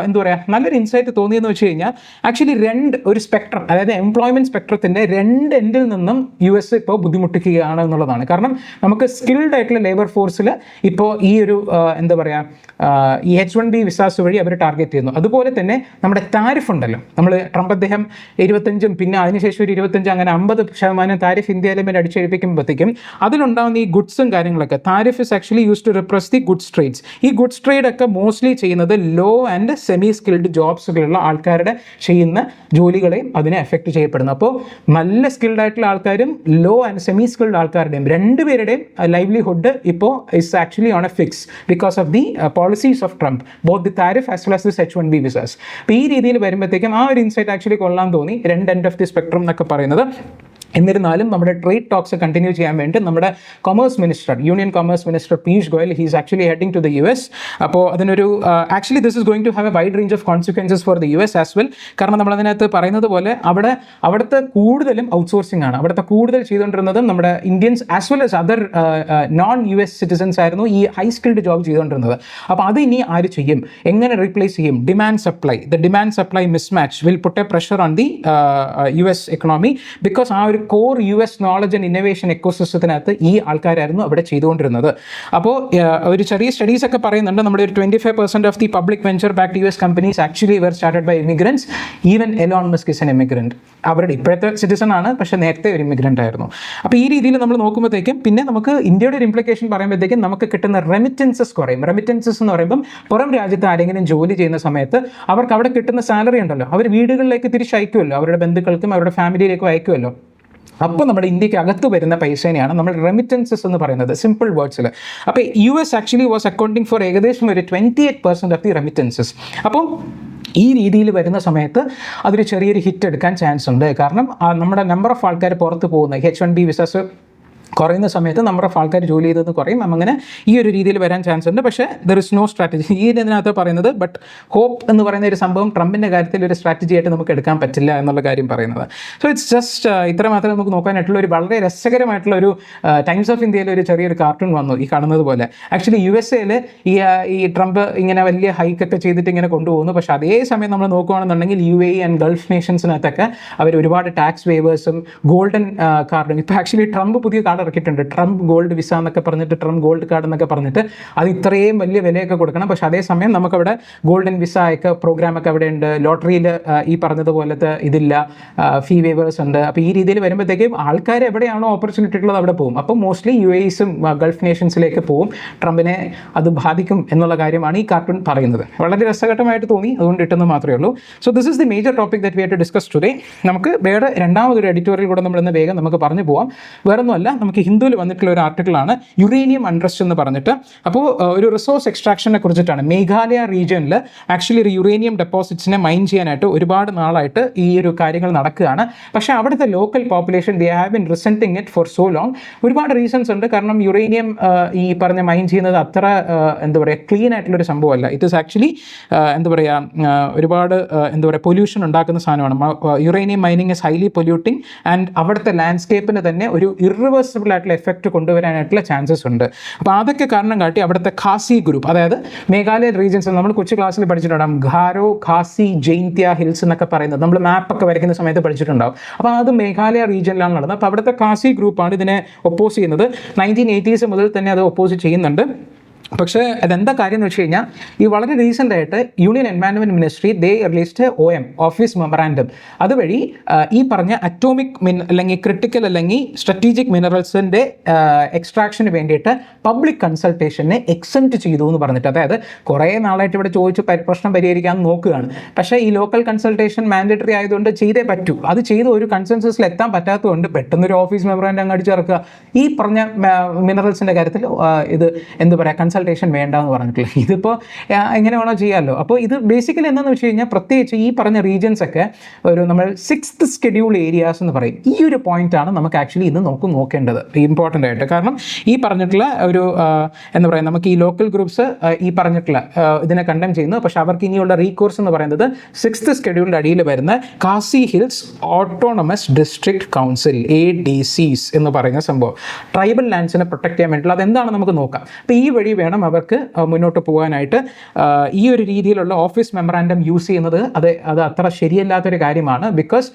എന്താ പറയുക നല്ലൊരു ഇൻസൈറ്റ് തോന്നിയെന്ന് വെച്ച് കഴിഞ്ഞാൽ ആക്ച്വലി ഒരു സ്പെക്ട്രം, അതായത് എംപ്ലോയ്മെൻറ്റ് സ്പെക്ട്രത്തിൻ്റെ 2 എൻഡിൽ നിന്നും US ഇപ്പോൾ ബുദ്ധിമുട്ടിക്കുകയാണ് എന്നുള്ളതാണ്. കാരണം നമുക്ക് സ്കിൽഡ് ആയിട്ടുള്ള ലേബർ ഫോഴ്സിൽ ഇപ്പോൾ ഈ ഒരു എന്താ പറയുക ഈ H1B വിസാസ് വഴി അവർ ടാർഗറ്റ് ചെയ്യുന്നു. അതുപോലെ തന്നെ നമ്മുടെ താരിഫ് ഉണ്ടല്ലോ, നമ്മൾ ട്രംപ് അദ്ദേഹം 25 പിന്നെ അതിനുശേഷം ഒരു 25 അങ്ങനെ 50% താരിഫ് ഇന്ത്യയിലെ മേൽ അടിച്ചേൽപ്പിക്കുമ്പോഴത്തേക്കും അതിലുണ്ടാകുന്ന ഈ ഗുഡ്സും കാര്യങ്ങളൊക്കെ tariff is actually use to repress the goods trades. ഈ ഗുഡ്സ് ട്രേഡ് ഒക്കെ മോസ്റ്റ്ലി ചെയ്യുന്നത് ലോ ആൻഡ് സെമി സ്കിൽഡ് ജോബ്സുകളുള്ള ആൾക്കാരുടെ ചെയ്യുന്ന ജോലികളെയും അതിനെ എഫക്റ്റ് ചെയ്യപ്പെടുന്നു. അപ്പോൾ നല്ല സ്കിൽഡ് ആയിട്ടുള്ള ആൾക്കാരും ലോ ആൻഡ് സെമി സ്കിൽഡ് ആൾക്കാരുടെയും രണ്ടുപേരുടെയും ലൈവ്ലിഹുഡ് ഇപ്പോൾ is actually on A fix because of the policies of Trump both the tariff as well as this H1B visas. അപ്പോൾ ഈ രീതിയിൽ വരുമ്പോഴത്തേക്കും ആ ഒരു ഇൻസൈറ്റ് ആക്ച്വലി കൊള്ളാൻ തോന്നി. 2 എൻഡ് ഓഫ് ദി സ്പെക്ട്രം എന്നൊക്കെ പറയുന്നത്. എന്നിരുന്നാലും നമ്മുടെ ട്രേഡ് ടോക്സ് കണ്ടിന്യൂ ചെയ്യാൻ വേണ്ടി നമ്മുടെ union commerce minister Piyush Goyal he's actually heading to the US. അപ്പോൾ അതിനൊരു actually this is going to have a wide range of consequences for the US as well. കാരണം നമ്മളതിനകത്ത് പറയുന്നത് പോലെ അവിടുത്തെ കൂടുതലും ഔട്ട്സോഴ്സിംഗ് ആണ്. അവിടുത്തെ കൂടുതൽ ചെയ്തുകൊണ്ടിരുന്നതും നമ്മുടെ Indians as well as other non-US citizens ആയിരുന്നു ഈ ഹൈ സ്കിൽഡ് ജോബ് ചെയ്തുകൊണ്ടിരുന്നത്. അപ്പോൾ അത് ഇനി ആര് ചെയ്യും, എങ്ങനെ റീപ്ലേസ് ചെയ്യും? Demand supply mismatch will put a pressure on the US economy. Because ആ ഒരു core US knowledge and innovation എക്കോസിസ്റ്റത്തിനകത്ത് ഈ ആൾക്കാരായിരുന്നു അവിടെ ചെയ്തുകൊണ്ടിരുന്നത്. അപ്പോൾ ഒരു ചെറിയ സ്റ്റഡീസ് ഒക്കെ പറയുന്നുണ്ട്, നമ്മുടെ ഒരു 25% of the public venture backed US companies actually were started by immigrants. Even Elon Musk is an immigrant. അവരുടെ ഇപ്പോഴത്തെ സിറ്റിസൺ ആണ്, പക്ഷേ നേരത്തെ ഒരു ഇമിഗ്രന്റ് ആയിരുന്നു. അപ്പോൾ ഈ രീതിയിൽ നമ്മൾ നോക്കുമ്പോഴത്തേക്കും പിന്നെ നമുക്ക് ഇന്ത്യയുടെ ഒരു ഇംപ്ലിക്കേഷൻ പറയുമ്പോഴത്തേക്കും നമുക്ക് കിട്ടുന്ന റെമിറ്റൻസസ് കുറയും. റെമിറ്റൻസസ് എന്ന് പറയുമ്പം പുറം രാജ്യത്ത് ആരെങ്കിലും ജോലി ചെയ്യുന്ന സമയത്ത് അവർക്ക് അവിടെ കിട്ടുന്ന സാലറി ഉണ്ടല്ലോ, അവർ വീടുകളിലേക്ക് തിരിച്ചയക്കുമല്ലോ, അവരുടെ ബന്ധുക്കൾക്കും അവരുടെ ഫാമിലിയിലേക്കും അയക്കുമല്ലോ. അപ്പോൾ നമ്മുടെ ഇന്ത്യക്ക് അകത്ത് വരുന്ന പൈസേനെയാണ് നമ്മൾ റെമിറ്റൻസസ് എന്ന് പറയുന്നത്, സിമ്പിൾ വേർഡ്സിൽ. അപ്പോൾ US actually was accounting for ഏകദേശം ഒരു 28% ഓഫ് ദി റെമിറ്റൻസസ്. അപ്പോൾ ഈ രീതിയിൽ വരുന്ന സമയത്ത് അതൊരു ചെറിയൊരു ഹിറ്റ് എടുക്കാൻ ചാൻസ് ഉണ്ട്. കാരണം നമ്മുടെ നമ്പർ ഓഫ് ആൾക്കാർ പുറത്ത് പോകുന്ന H1B വിസസ് കുറയുന്ന സമയത്ത് നമ്പർ ഓഫ് ആൾക്കാർ ജോലി ചെയ്തത് കുറയും. അങ്ങനെ ഈ ഒരു രീതിയിൽ വരാൻ ചാൻസ് ഉണ്ട്. പക്ഷേ ദർ ഇസ് നോ സ്ട്രാറ്റജി ഈ ഇതിനകത്ത് പറയുന്നത്. ബട്ട് ഹോപ്പ് എന്ന് പറയുന്ന ഒരു സംഭവം ട്രംപിൻ്റെ കാര്യത്തിൽ ഒരു സ്ട്രാറ്റജി ആയിട്ട് നമുക്ക് എടുക്കാൻ പറ്റില്ല എന്നുള്ള കാര്യം പറയുന്നത്. സോ ഇറ്റ്സ് ജസ്റ്റ് ഇത്ര മാത്രമേ നമുക്ക് നോക്കാനായിട്ടുള്ള ഒരു വളരെ രസകരമായിട്ടുള്ള ഒരു ടൈംസ് ഓഫ് ഇന്ത്യയിൽ ഒരു ചെറിയൊരു കാർട്ടൂൺ വന്നു ഈ കാണുന്നത് പോലെ. ആക്ച്വലി USA ഈ ട്രംപ് ഇങ്ങനെ വലിയ ഹൈക്കൊക്കെ ചെയ്തിട്ട് ഇങ്ങനെ കൊണ്ടുപോകുന്നു. പക്ഷേ അതേ സമയം നമ്മൾ നോക്കുകയാണെന്നുണ്ടെങ്കിൽ UAE ആൻഡ് ഗൾഫ് നേഷൻസിനകത്തൊക്കെ അവർ ഒരുപാട് ടാക്സ് വേവേഴ്സും ഗോൾഡൻ കാർഡും ഇപ്പോൾ ആക്ച്വലി ട്രംപ് പുതിയ കാർഡ് ഇറക്കിയിട്ടുണ്ട്. ട്രംപ് ഗോൾഡ് വിസ എന്നൊക്കെ പറഞ്ഞിട്ട്, ട്രംപ് ഗോൾഡ് കാർഡ് എന്നൊക്കെ പറഞ്ഞിട്ട് അത് ഇത്രയും വലിയ വിലയൊക്കെ കൊടുക്കണം. പക്ഷേ അതേസമയം നമുക്കവിടെ ഗോൾഡൻ വിസ ഒക്കെ പ്രോഗ്രാമൊക്കെ അവിടെ ഉണ്ട്. ലോട്ടറിയിൽ ഈ പറഞ്ഞതുപോലത്തെ ഇതില്ല, ഫീ വേവേഴ്സ് ഉണ്ട്. അപ്പോൾ ഈ രീതിയിൽ വരുമ്പോഴത്തേക്കും ആൾക്കാർ എവിടെയാണോ ഓപ്പർച്യൂണിറ്റി ഉള്ളത് അവിടെ പോകും. അപ്പോൾ മോസ്റ്റ്ലി UAEസും ഗൾഫ് നേഷൻസിലേക്ക് പോകും. ട്രംപിനെ അത് ബാധിക്കും എന്നുള്ള കാര്യമാണ് ഈ കാർട്ടൂൺ പറയുന്നത്. വളരെ രസകരമായിട്ട് തോന്നി, അതുകൊണ്ട് ഇട്ടെന്ന് മാത്രമേ ഉള്ളൂ. So this is the major topic that we have to discuss today. നമുക്ക് വേറെ രണ്ടാമതൊരു എഡിറ്റോറിയൽ കൂടെ നമ്മൾ ഇന്ന് വേഗം നമുക്ക് പറഞ്ഞു പോകാം. വേറൊന്നുമല്ല, നമുക്ക് ഹിന്ദുവിൽ വന്നിട്ടുള്ള ഒരു ആർട്ടിക്കിളാണ് യുറേനിയം അൺട്രസ്റ്റ് എന്ന് പറഞ്ഞിട്ട്. അപ്പോൾ ഒരു റിസോഴ്സ് എക്സ്ട്രാക്ഷനെ കുറിച്ചിട്ടാണ്. മേഘാലയ റീജിയനിൽ ആക്ച്വലി ഒരു യുറേനിയം ഡെപ്പോസിറ്റ്സിനെ മൈൻ ചെയ്യാനായിട്ട് ഒരുപാട് നാളായിട്ട് ഈ ഒരു കാര്യങ്ങൾ നടക്കുകയാണ്. പക്ഷേ അവിടുത്തെ local population they have been resenting it for so long. ഒരുപാട് റീസൺസ് ഉണ്ട്. കാരണം യുറേനിയം ഈ പറഞ്ഞ മൈൻ ചെയ്യുന്നത് അത്ര എന്താ പറയുക ക്ലീൻ ആയിട്ടുള്ളൊരു സംഭവമല്ല. ഇറ്റ് ഈസ് ആക്ച്വലി എന്താ പറയുക ഒരുപാട് എന്താ പറയുക പൊല്യൂഷൻ ഉണ്ടാക്കുന്ന സാധനമാണ്. Uranium mining is highly polluting and അവിടുത്തെ ലാൻഡ്സ്കേപ്പിന് തന്നെ ഒരു ഇറിവേഴ്സിബിൾ ആയിട്ടുള്ള എഫക്റ്റ് കൊണ്ടുവരാനായിട്ടുള്ള ചാൻസസ് ഉണ്ട്. അപ്പോൾ അതൊക്കെ കാരണം കാട്ടി അവിടുത്തെ ഖാസി ഗ്രൂപ്പ്, അതായത് മേഘാലയ റീജിയൻസ് നമ്മൾ കൊച്ചു ക്ലാസ്സിൽ പഠിച്ചിട്ടുണ്ടാകും. ഖാരോ, ഖാസി, ജൈന്ത്യ ഹിൽസ് എന്നൊക്കെ പറയുന്നത് നമ്മൾ മാപ്പൊക്കെ വരയ്ക്കുന്ന സമയത്ത് പഠിച്ചിട്ടുണ്ടാകും. അപ്പോൾ അത് മേഘാലയ റീജിയനിലാണ് നടന്നത്. അപ്പോൾ അവിടുത്തെ ഖാസി ഗ്രൂപ്പാണ് ഇതിനെ ഒപ്പോസ് ചെയ്യുന്നത്. 1980s മുതൽ തന്നെ അത് ഒപ്പോസ് ചെയ്യുന്നുണ്ട്. പക്ഷേ അതെന്താ കാര്യം എന്ന് വെച്ച് കഴിഞ്ഞാൽ ഈ വളരെ റീസെൻ്റ് ആയിട്ട് യൂണിയൻ എൻവയൺമെൻറ്റ് മിനിസ്ട്രി ദേ റിലീസ്ഡ് OM ഓഫീസ് മെമ്മറാൻഡം. അതുവഴി ഈ പറഞ്ഞ അറ്റോമിക് അല്ലെങ്കിൽ ക്രിട്ടിക്കൽ അല്ലെങ്കിൽ സ്ട്രാറ്റജിക് മിനറൽസിൻ്റെ എക്സ്ട്രാക്ഷന് വേണ്ടിയിട്ട് പബ്ലിക് കൺസൾട്ടേഷനെ എക്സെംപ്റ്റ് ചെയ്തു എന്ന് പറഞ്ഞിട്ട്. അതായത് കുറേ നാളായിട്ട് ഇവിടെ ചോദിച്ച് പ്രശ്നം പരിഹരിക്കാൻ നോക്കുകയാണ്. പക്ഷേ ഈ ലോക്കൽ കൺസൾട്ടേഷൻ മാൻഡേറ്ററി ആയതുകൊണ്ട് ചെയ്തേ പറ്റൂ. അത് ചെയ്ത് ഒരു കൺസെൻസസിൽ എത്താൻ പറ്റാത്തതുകൊണ്ട് പെട്ടെന്നൊരു ഓഫീസ് മെമ്മറാൻഡം അങ്ങ് അടിച്ചിറക്കുക. ഈ പറഞ്ഞ മിനറൽസിൻ്റെ കാര്യത്തിൽ ഇത് എന്താ പറയുക കൺസൾട്ടേഷൻ വേണ്ട എന്ന് പറഞ്ഞിട്ടില്ല. ഇതിപ്പോൾ എങ്ങനെ വേണോ ചെയ്യാമല്ലോ. അപ്പോൾ ഇത് ബേസിക്കലി എന്താണെന്ന് വെച്ച് കഴിഞ്ഞാൽ പ്രത്യേകിച്ച് ഈ പറഞ്ഞ റീജിയൻസ് ഒക്കെ ഒരു നമ്മൾ 6th ഷെഡ്യൂൾ ഏരിയാസ് എന്ന് പറയും. ഈ ഒരു പോയിന്റാണ് നമുക്ക് ആക്ച്വലി ഇന്ന് നോക്കേണ്ടത് ഇമ്പോർട്ടൻ്റ് ആയിട്ട്. കാരണം ഈ പറഞ്ഞിട്ടുള്ള ഒരു എന്താ പറയുക നമുക്ക് ഈ ലോക്കൽ ഗ്രൂപ്പ്സ് ഈ പറഞ്ഞിട്ടുള്ള ഇതിനെ കണ്ടം ചെയ്യുന്നു. പക്ഷേ അവർക്ക് ഇനിയുള്ള റീകോഴ്സ് എന്ന് പറയുന്നത് 6th ഷെഡ്യൂളിൻ്റെ അടിയിൽ വരുന്ന Khasi Hills Autonomous District Council ADCs എന്ന് പറയുന്ന സംഭവം, ട്രൈബൽ ലാൻഡ്സിനെ പ്രൊട്ടക്ട് ചെയ്യാൻ വേണ്ടിയിട്ടുള്ള അതെന്താണെന്ന് നമുക്ക് നോക്കാം. അപ്പോൾ ഈ വഴി വേണം അവർക്ക് മുന്നോട്ട് പോകാനായിട്ട്. ഈ ഒരു രീതിയിലുള്ള ഓഫീസ് മെമ്മറാൻഡം യൂസ് ചെയ്യുന്നത് അത് അത്ര ശരിയല്ലാത്തൊരു കാര്യമാണ്. ബിക്കോസ്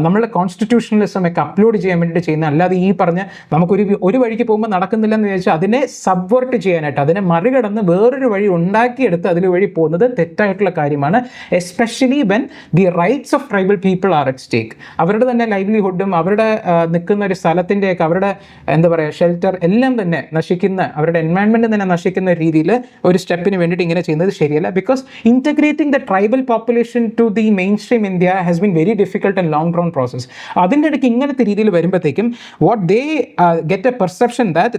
നമ്മൾ കോൺസ്റ്റിറ്റ്യൂഷണലിസം ഒക്കെ അപ്ലോഡ് ചെയ്യാൻ വേണ്ടിയിട്ട് ചെയ്യുന്ന, അല്ലാതെ ഈ പറഞ്ഞ നമുക്കൊരു വഴിക്ക് പോകുമ്പോൾ നടക്കുന്നില്ലെന്ന് വിചാരിച്ചാൽ അതിനെ സബ്വേർട്ട് ചെയ്യാനായിട്ട്, അതിനെ മറികടന്ന് വേറൊരു വഴി ഉണ്ടാക്കിയെടുത്ത് അതിൽ വഴി പോകുന്നത് തെറ്റായിട്ടുള്ള കാര്യമാണ്. Especially when the rights of tribal people are at stake. അവരുടെ തന്നെ ലൈവ്ലിഹുഡും അവരുടെ നിൽക്കുന്ന ഒരു സ്ഥലത്തിൻ്റെയൊക്കെ അവരുടെ എന്താ പറയുക ഷെൽട്ടർ എല്ലാം തന്നെ നശിക്കുന്ന, അവരുടെ എൻവയൺമെൻറ്റ് തന്നെ നശിക്കുന്ന വിചാരിക്കുന്ന രീതിയിൽ ഒരു സ്റ്റെപ്പിന് വേണ്ടിയിട്ട് ഇങ്ങനെ ചെയ്യുന്നത് ശരിയല്ല. Because integrating the tribal population to the mainstream India has been very difficult and long run process. അതിൻ്റെ ഇടയ്ക്ക് ഇങ്ങനത്തെ രീതിയിൽ വരുമ്പോഴത്തേക്കും what they get a perception that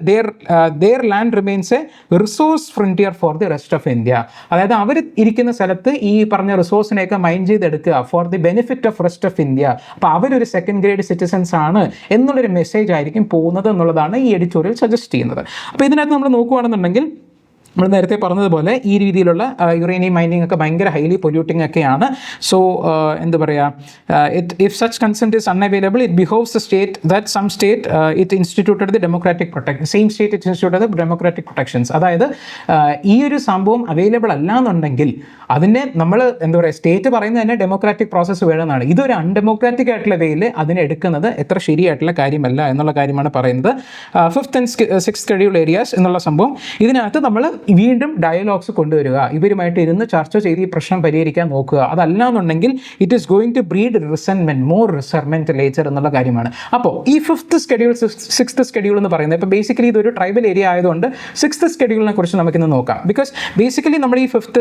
their land remains a resource frontier for the rest of India. അതായത് അവർ ഇരിക്കുന്ന സ്ഥലത്ത് ഈ പറഞ്ഞ റിസോഴ്സിനെയൊക്കെ മൈൻഡ് ചെയ്തെടുക്കുക for the benefit of rest of India. അപ്പോൾ അവരൊരു സെക്കൻഡ് ഗ്രേഡ് സിറ്റിസൺസ് ആണ് എന്നുള്ളൊരു മെസ്സേജ് ആയിരിക്കും പോകുന്നത് എന്നുള്ളതാണ് ഈ എഡിറ്റോറിയൽ സജസ്റ്റ് ചെയ്യുന്നത്. അപ്പോൾ ഇതിനകത്ത് നമ്മൾ നോക്കുകയാണെന്നുണ്ടെങ്കിൽ നമ്മൾ നേരത്തെ പറഞ്ഞതുപോലെ ഈ രീതിയിലുള്ള യുറേനിയം മൈനിങ് ഒക്കെ ഭയങ്കര ഹൈലി പൊല്യൂട്ടിംഗ് ഒക്കെയാണ്. സോ എന്താ പറയുക, if such consent is unavailable it behoves the state that some state it instituted the democratic protection same state it instituted the democratic protections. അതായത് ഈ ഒരു സംഭവം അവൈലബിൾ അല്ല എന്നുണ്ടെങ്കിൽ അതിനെ നമ്മൾ എന്താ പറയുക, സ്റ്റേറ്റ് പറയുന്നത് തന്നെ ഡെമോക്രാറ്റിക് പ്രോസസ്സ് വേണമെന്നാണ്. ഇതൊരു അൺഡെമോക്രാറ്റിക് ആയിട്ടുള്ള വേയിൽ അതിനെ എടുക്കുന്നത് എത്ര ശരിയായിട്ടുള്ള കാര്യമല്ല എന്നുള്ള കാര്യമാണ് പറയുന്നത്. 5th and 6th schedule areas എന്നുള്ള സംഭവം, ഇതിനകത്ത് നമ്മൾ വീണ്ടും ഡയലോഗ്സ് കൊണ്ടുവരിക, ഇവരുമായിട്ട് ഇരുന്ന് ചർച്ച ചെയ്ത് ഈ പ്രശ്നം പരിഹരിക്കാൻ നോക്കുക. അതല്ല എന്നുണ്ടെങ്കിൽ it is going to breed resentment, more resentment later എന്നുള്ള കാര്യമാണ്. അപ്പോൾ ഈ 5th ഷെഡ്യൂൾ 6th ഷെഡ്യൂൾ എന്ന് പറയുന്നത് ഇപ്പോൾ ബേസിക്കലി ഇതൊരു ട്രൈബൽ ഏരിയ ആയതുകൊണ്ട് 6th ഷെഡ്യൂളിനെ കുറിച്ച് നമുക്കിന്ന് നോക്കാം. ബിക്കോസ് ബേസിക്കലി നമ്മൾ ഈ 5th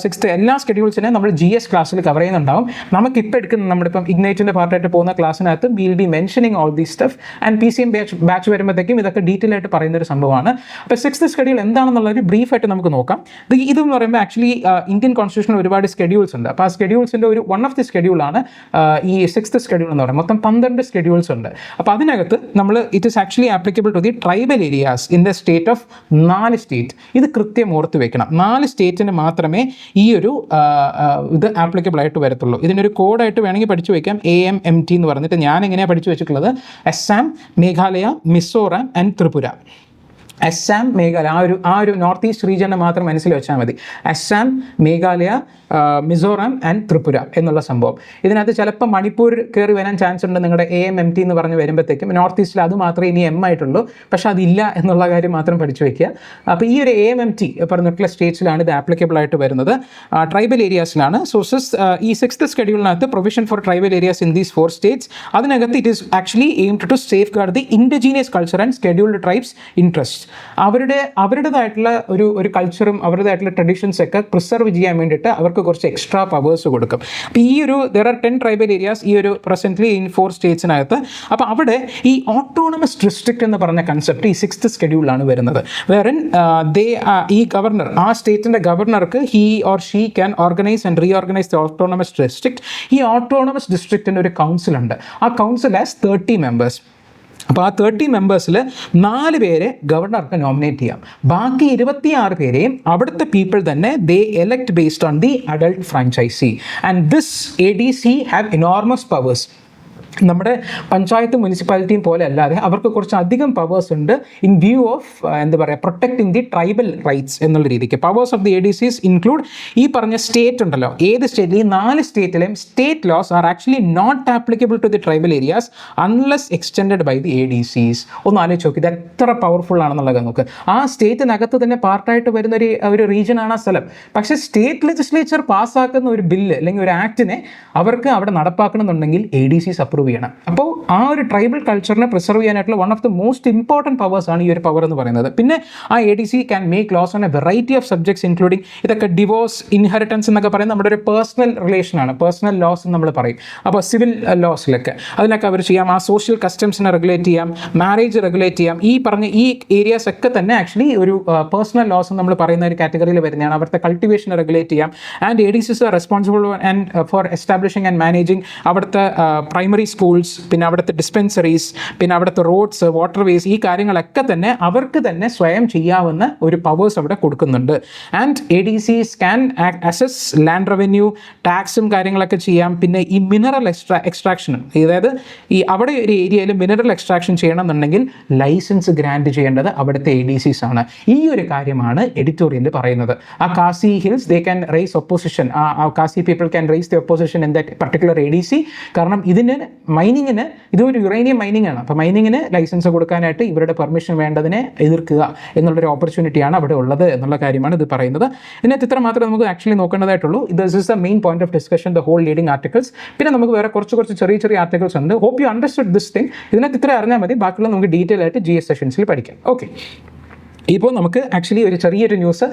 6th എല്ലാ ഷെഡ്യൂൾസിനെ നമ്മൾ GS ക്ലാസ്സിൽ കവർ ചെയ്യുന്നുണ്ടാവും. നമുക്കിപ്പോൾ എടുക്കുന്ന നമ്മുടെ ഇപ്പം ഇഗ്നൈറ്റിൻ്റെ പാർട്ടായിട്ട് പോകുന്ന ക്ലാസ്സിനകത്ത് will be mentioning all these stuff and PCM batch വരുമ്പോഴത്തേക്കും ഇതൊക്കെ ഡീറ്റെയിൽ ആയിട്ട് പറയുന്നൊരു സംഭവമാണ്. അപ്പോൾ 6th ഷെഡ്യൂൾ എന്താണെന്നുള്ളൊരു ബ്രീഫായിട്ട് നമുക്ക് നോക്കാം. ഇതെന്ന് പറയുമ്പോൾ ആക്ച്വലി ഇന്ത്യൻ കോൺസ്റ്റിറ്റ്യൂഷനിൽ ഒരുപാട് ഷെഡ്യൂൾസ് ഉണ്ട്. അപ്പോൾ ആ ഷെഡ്യൂൾസിൻ്റെ ഒരു വൺ ഓഫ് ദി ഷെഡ്യൂളാണ് ഈ 6th ഷെഡ്യൂൾ എന്ന് പറയുന്നത്. മൊത്തം 12 ഷെഡ്യൂൾസ് ഉണ്ട്. അപ്പോൾ അതിനകത്ത് നമ്മൾ it is actually applicable to the tribal areas in the state of 4 state. ഇത് കൃത്യം ഓർത്ത് വെക്കണം. 4 സ്റ്റേറ്റിന് മാത്രമേ ഈ ഒരു ഇത് ആപ്ലിക്കബിൾ ആയിട്ട് വരത്തുള്ളൂ. ഇതിനൊരു കോഡായിട്ട് വേണമെങ്കിൽ പഠിച്ചു വയ്ക്കാം, AMMT എന്ന് പറഞ്ഞിട്ട്. ഞാൻ എങ്ങനെയാണ് പഠിച്ചു വെച്ചിട്ടുള്ളത്, അസം, മേഘാലയ, മിസോറാം ആൻഡ് ത്രിപുര. അസം, മേഘാലയ, ആ ഒരു നോർത്ത് ഈസ്റ്റ് റീജിയനെ മാത്രം മനസ്സിൽ വെച്ചാൽ മതി. അസം, മേഘാലയ, മിസോറാം ആൻഡ് ത്രിപുര എന്നുള്ള സംഭവം. ഇതിനകത്ത് ചിലപ്പോൾ മണിപ്പൂർ കയറി വരാൻ ചാൻസ് ഉണ്ട്. നിങ്ങളുടെ AMMT എന്ന് പറഞ്ഞ് വരുമ്പോഴത്തേക്കും നോർത്ത് ഈസ്റ്റിൽ അത് മാത്രമേ ഇനി M ആയിട്ടുള്ളൂ, പക്ഷേ അതില്ല എന്നുള്ള കാര്യം മാത്രം പഠിച്ചു വയ്ക്കുക. അപ്പോൾ ഈ ഒരു AMMT പറഞ്ഞിട്ടുള്ള സ്റ്റേറ്റ്സിലാണ് ഇത് ആപ്ലിക്കബിൾ ആയിട്ട് വരുന്നത്, ട്രൈബൽ ഏരിയാസിലാണ്. സോ ഈ 6th ഷെഡ്യൂളിനകത്ത് provision for tribal areas in these 4 states. അതിനകത്ത് it is actually aimed to safeguard the indigenous culture and scheduled tribes interest. അവരുടേതായിട്ടുള്ള ഒരു കൾച്ചറും അവരുടേതായിട്ടുള്ള ട്രഡീഷൻസ് ഒക്കെ പ്രിസർവ് ചെയ്യാൻ വേണ്ടിയിട്ട് അവർക്ക് കുറച്ച് എക്സ്ട്രാ പവേഴ്സ് കൊടുക്കും. അപ്പോൾ ഈ ഒരു there are 10 ട്രൈബൽ ഏരിയാസ് ഈ ഒരു പ്രസൻ്റ്ലി ഇൻ 4 സ്റ്റേറ്റ്സിനകത്ത്. അപ്പോൾ അവിടെ ഈ ഓട്ടോണമസ് ഡിസ്ട്രിക്റ്റ് എന്ന് പറഞ്ഞ കൺസെപ്റ്റ് ഈ 6th ഷെഡ്യൂളിലാണ് വരുന്നത്. വേറെൻ ഈ ഗവർണർ, ആ സ്റ്റേറ്റിൻ്റെ ഗവർണർക്ക് he or she can organise and reorganise the autonomous district. ഈ ഓട്ടോണമസ് ഡിസ്ട്രിക്റ്റിൻ്റെ ഒരു കൗൺസിലുണ്ട്. ആ കൗൺസിൽ ഹാസ് 30 മെമ്പേഴ്സ്. അപ്പോൾ ആ 30 മെമ്പേഴ്സിൽ 4 പേരെ ഗവർണർക്ക് നോമിനേറ്റ് ചെയ്യാം. ബാക്കി 26 പേരെയും അവിടുത്തെ പീപ്പിൾ തന്നെ they elect based on the adult franchise. And this ADC have enormous powers. നമ്മുടെ പഞ്ചായത്ത് മുനിസിപ്പാലിറ്റിയും പോലെ അല്ലാതെ അവർക്ക് കുറച്ച് അധികം പവേഴ്സ് ഉണ്ട് ഇൻ വ്യൂ ഓഫ് എന്താ പറയുക, പ്രൊട്ടക്ടിങ് ദി ട്രൈബൽ റൈറ്റ്സ് എന്നുള്ള രീതിക്ക്. Powers of the ADCs include ഈ പറഞ്ഞ സ്റ്റേറ്റ് ഉണ്ടല്ലോ, ഏത് സ്റ്റേറ്റിൽ, ഈ 4 സ്റ്റേറ്റിലെയും state laws are actually not applicable to the tribal areas unless extended by the ADCs. ഒന്ന് ആലോചിച്ച് നോക്കി, ഇത് എത്ര പവർഫുൾ ആണെന്നുള്ളത് നമുക്ക്. ആ സ്റ്റേറ്റിനകത്ത് തന്നെ പാർട്ടായിട്ട് വരുന്ന ഒരു റീജിയനാണ് ആ സ്ഥലം. പക്ഷേ സ്റ്റേറ്റ് ലെജിസ്ലേച്ചർ പാസ്സാക്കുന്ന ഒരു ബില്ല് അല്ലെങ്കിൽ ഒരു ആക്ടിനെ അവർക്ക് അവിടെ നടപ്പാക്കണമെന്നുണ്ടെങ്കിൽ ADCs അപ്രൂവ് ചെയ്യണം. അപ്പോൾ ആ ഒരു ട്രൈബൽ കൾച്ചറിനെ പ്രിസർവ് ചെയ്യാനായിട്ടുള്ള one of the most important powers ആണ് ഈ ഒരു പവർ എന്ന് പറയുന്നത്. പിന്നെ ആ ADC can make laws on A variety of subjects including ഇതൊക്കെ ഡിവോഴ്സ്, ഇൻഹെറിറ്റൻസ് എന്നൊക്കെ പറയുന്നത് നമ്മുടെ ഒരു പേഴ്സണൽ റിലേഷനാണ്, പേഴ്സണൽ ലോസ് എന്ന് നമ്മൾ പറയും. അപ്പോൾ സിവിൽ ലോസിലൊക്കെ അതിനൊക്കെ അവർ ചെയ്യാം. ആ സോഷ്യൽ കസ്റ്റംസിനെ റെഗുലേറ്റ് ചെയ്യാം, മാരേജ് റെഗുലേറ്റ് ചെയ്യാം. ഈ പറഞ്ഞ ഈ ഏരിയാസ് ഒക്കെ തന്നെ ആക്ച്വലി ഒരു പേഴ്സണൽ ലോസ് എന്ന് നമ്മൾ പറയുന്ന ഒരു കാറ്റഗറിയിൽ വരുന്നതാണ്. അവിടുത്തെ കൾട്ടിവേഷനെ റെഗുലേറ്റ് ചെയ്യാം. And ADCs are responsible and four establishing and managing അവിടുത്തെ പ്രൈമറി സ്കൂൾസ്, പിന്നെ അവിടുത്തെ ഡിസ്പെൻസറീസ്, പിന്നെ അവിടുത്തെ റോഡ്സ്, വാട്ടർവേസ്, ഈ കാര്യങ്ങളൊക്കെ തന്നെ അവർക്ക് തന്നെ സ്വയം ചെയ്യാവുന്ന ഒരു പവേഴ്സ് അവിടെ കൊടുക്കുന്നുണ്ട്. And ADCs can assess land revenue, ടാക്സും കാര്യങ്ങളൊക്കെ ചെയ്യാം. പിന്നെ ഈ മിനറൽ എക്സ്ട്രാക്ഷനും, അതായത് ഈ അവിടെ ഒരു ഏരിയയിൽ മിനറൽ എക്സ്ട്രാക്ഷൻ ചെയ്യണമെന്നുണ്ടെങ്കിൽ ലൈസൻസ് ഗ്രാൻഡ് ചെയ്യേണ്ടത് അവിടുത്തെ ADCs ആണ്. ഈ ഒരു കാര്യമാണ് എഡിറ്റോറിയലിൽ പറയുന്നത്. ആ Khasi hills they can raise opposition, ആ Khasi people can raise the opposition in that particular ADC. കാരണം ഇതിന് മൈനിങ്ങിന്, ഇതൊരു യുറേനിയം മൈനിങ് ആണ്. അപ്പോൾ മൈനിങ്ങിന് ലൈസൻസ് കൊടുക്കാനായിട്ട് ഇവരുടെ പെർമിഷൻ വേണ്ടതിനെ എതിർക്കുക എന്നുള്ളൊരു ഓപ്പർച്യൂണിറ്റിയാണ് അവിടെ ഉള്ളത് എന്നുള്ള കാര്യമാണ് ഇത് പറയുന്നത്. ഇതിനകത്ത് ഇത്ര മാത്രമേ നമുക്ക് ആക്ച്വലി നോക്കേണ്ടതായിട്ടുള്ളൂ. This is the main point of discussion, the whole leading articles. പിന്നെ നമുക്ക് വേറെ കുറച്ച് ചെറിയ ആർട്ടിക്കിൾസ് ഉണ്ട്. Hope you understood this thing. ഇതിനകത്ത് ഇത്ര അറിഞ്ഞാൽ മതി, ബാക്കിയുള്ള നമുക്ക് ഡീറ്റെയിൽ ആയിട്ട് GS സെഷൻസിൽ പഠിക്കാം. ഓക്കെ, ഇപ്പോൾ നമുക്ക് ആക്ച്വലി ഒരു ചെറിയൊരു ന്യൂസ്,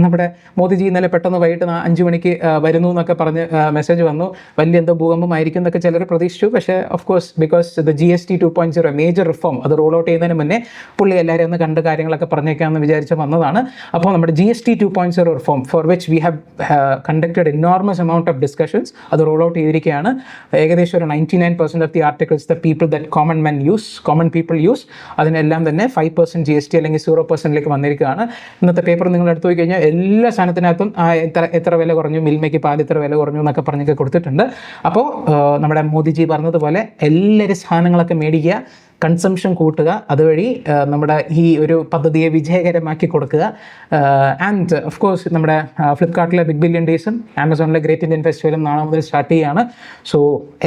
നമ്മുടെ മോദിജി ഇന്നലെ പെട്ടെന്ന് വൈകിട്ട് 5 മണിക്ക് വരുന്നു എന്നൊക്കെ പറഞ്ഞ് മെസ്സേജ് വന്നു. വലിയ എന്തോ ഭൂകമ്പമായിരിക്കും എന്നൊക്കെ ചിലർ പ്രതീക്ഷിച്ചു. പക്ഷേ of course because the GST 2.0 major reform അത് റോൾ ഔട്ട് ചെയ്യുന്നതിന് മുന്നേ പുള്ളി എല്ലാവരും ഒന്ന് കണ്ട് കാര്യങ്ങളൊക്കെ പറഞ്ഞേക്കാമെന്ന് വിചാരിച്ച് വന്നതാണ്. അപ്പോൾ നമ്മുടെ GST 2.0 reform for which we have conducted enormous amount of discussions അത് റോൾ ഔട്ട് ചെയ്തിരിക്കുകയാണ്. ഏകദേശം ഒരു 99% of the articles the people that common people use അതിനെല്ലാം തന്നെ 5% GST അല്ലെങ്കിൽ 0% വന്നിരിക്കുകയാണ്. ഇന്നത്തെ പേപ്പർ നിങ്ങൾ എടുത്തു പോയി കഴിഞ്ഞാൽ എല്ലാ സാധനത്തിനകത്തും എത്ര വില കുറഞ്ഞു, മിൽമയ്ക്ക് പാൽ ഇത്ര വില കുറഞ്ഞു എന്നൊക്കെ പറഞ്ഞൊക്കെ കൊടുത്തിട്ടുണ്ട്. അപ്പോൾ നമ്മുടെ മോദിജി പറഞ്ഞതുപോലെ എല്ലാവരും സാധനങ്ങളൊക്കെ മേടിക്കുക, കൺസംഷൻ കൂട്ടുക, അതുവഴി നമ്മുടെ ഈ ഒരു പദ്ധതിയെ വിജയകരമാക്കി കൊടുക്കുക. ആൻഡ് ഓഫ് കോഴ്സ് നമ്മുടെ ഫ്ലിപ്കാർട്ടിലെ ബിഗ് ബില്യൺ ഡേയ്സും ആമസോണിലെ ഗ്രേറ്റ് ഇന്ത്യൻ ഫെസ്റ്റിവലും നാളെ മുതൽ സ്റ്റാർട്ട് ചെയ്യുകയാണ്. സോ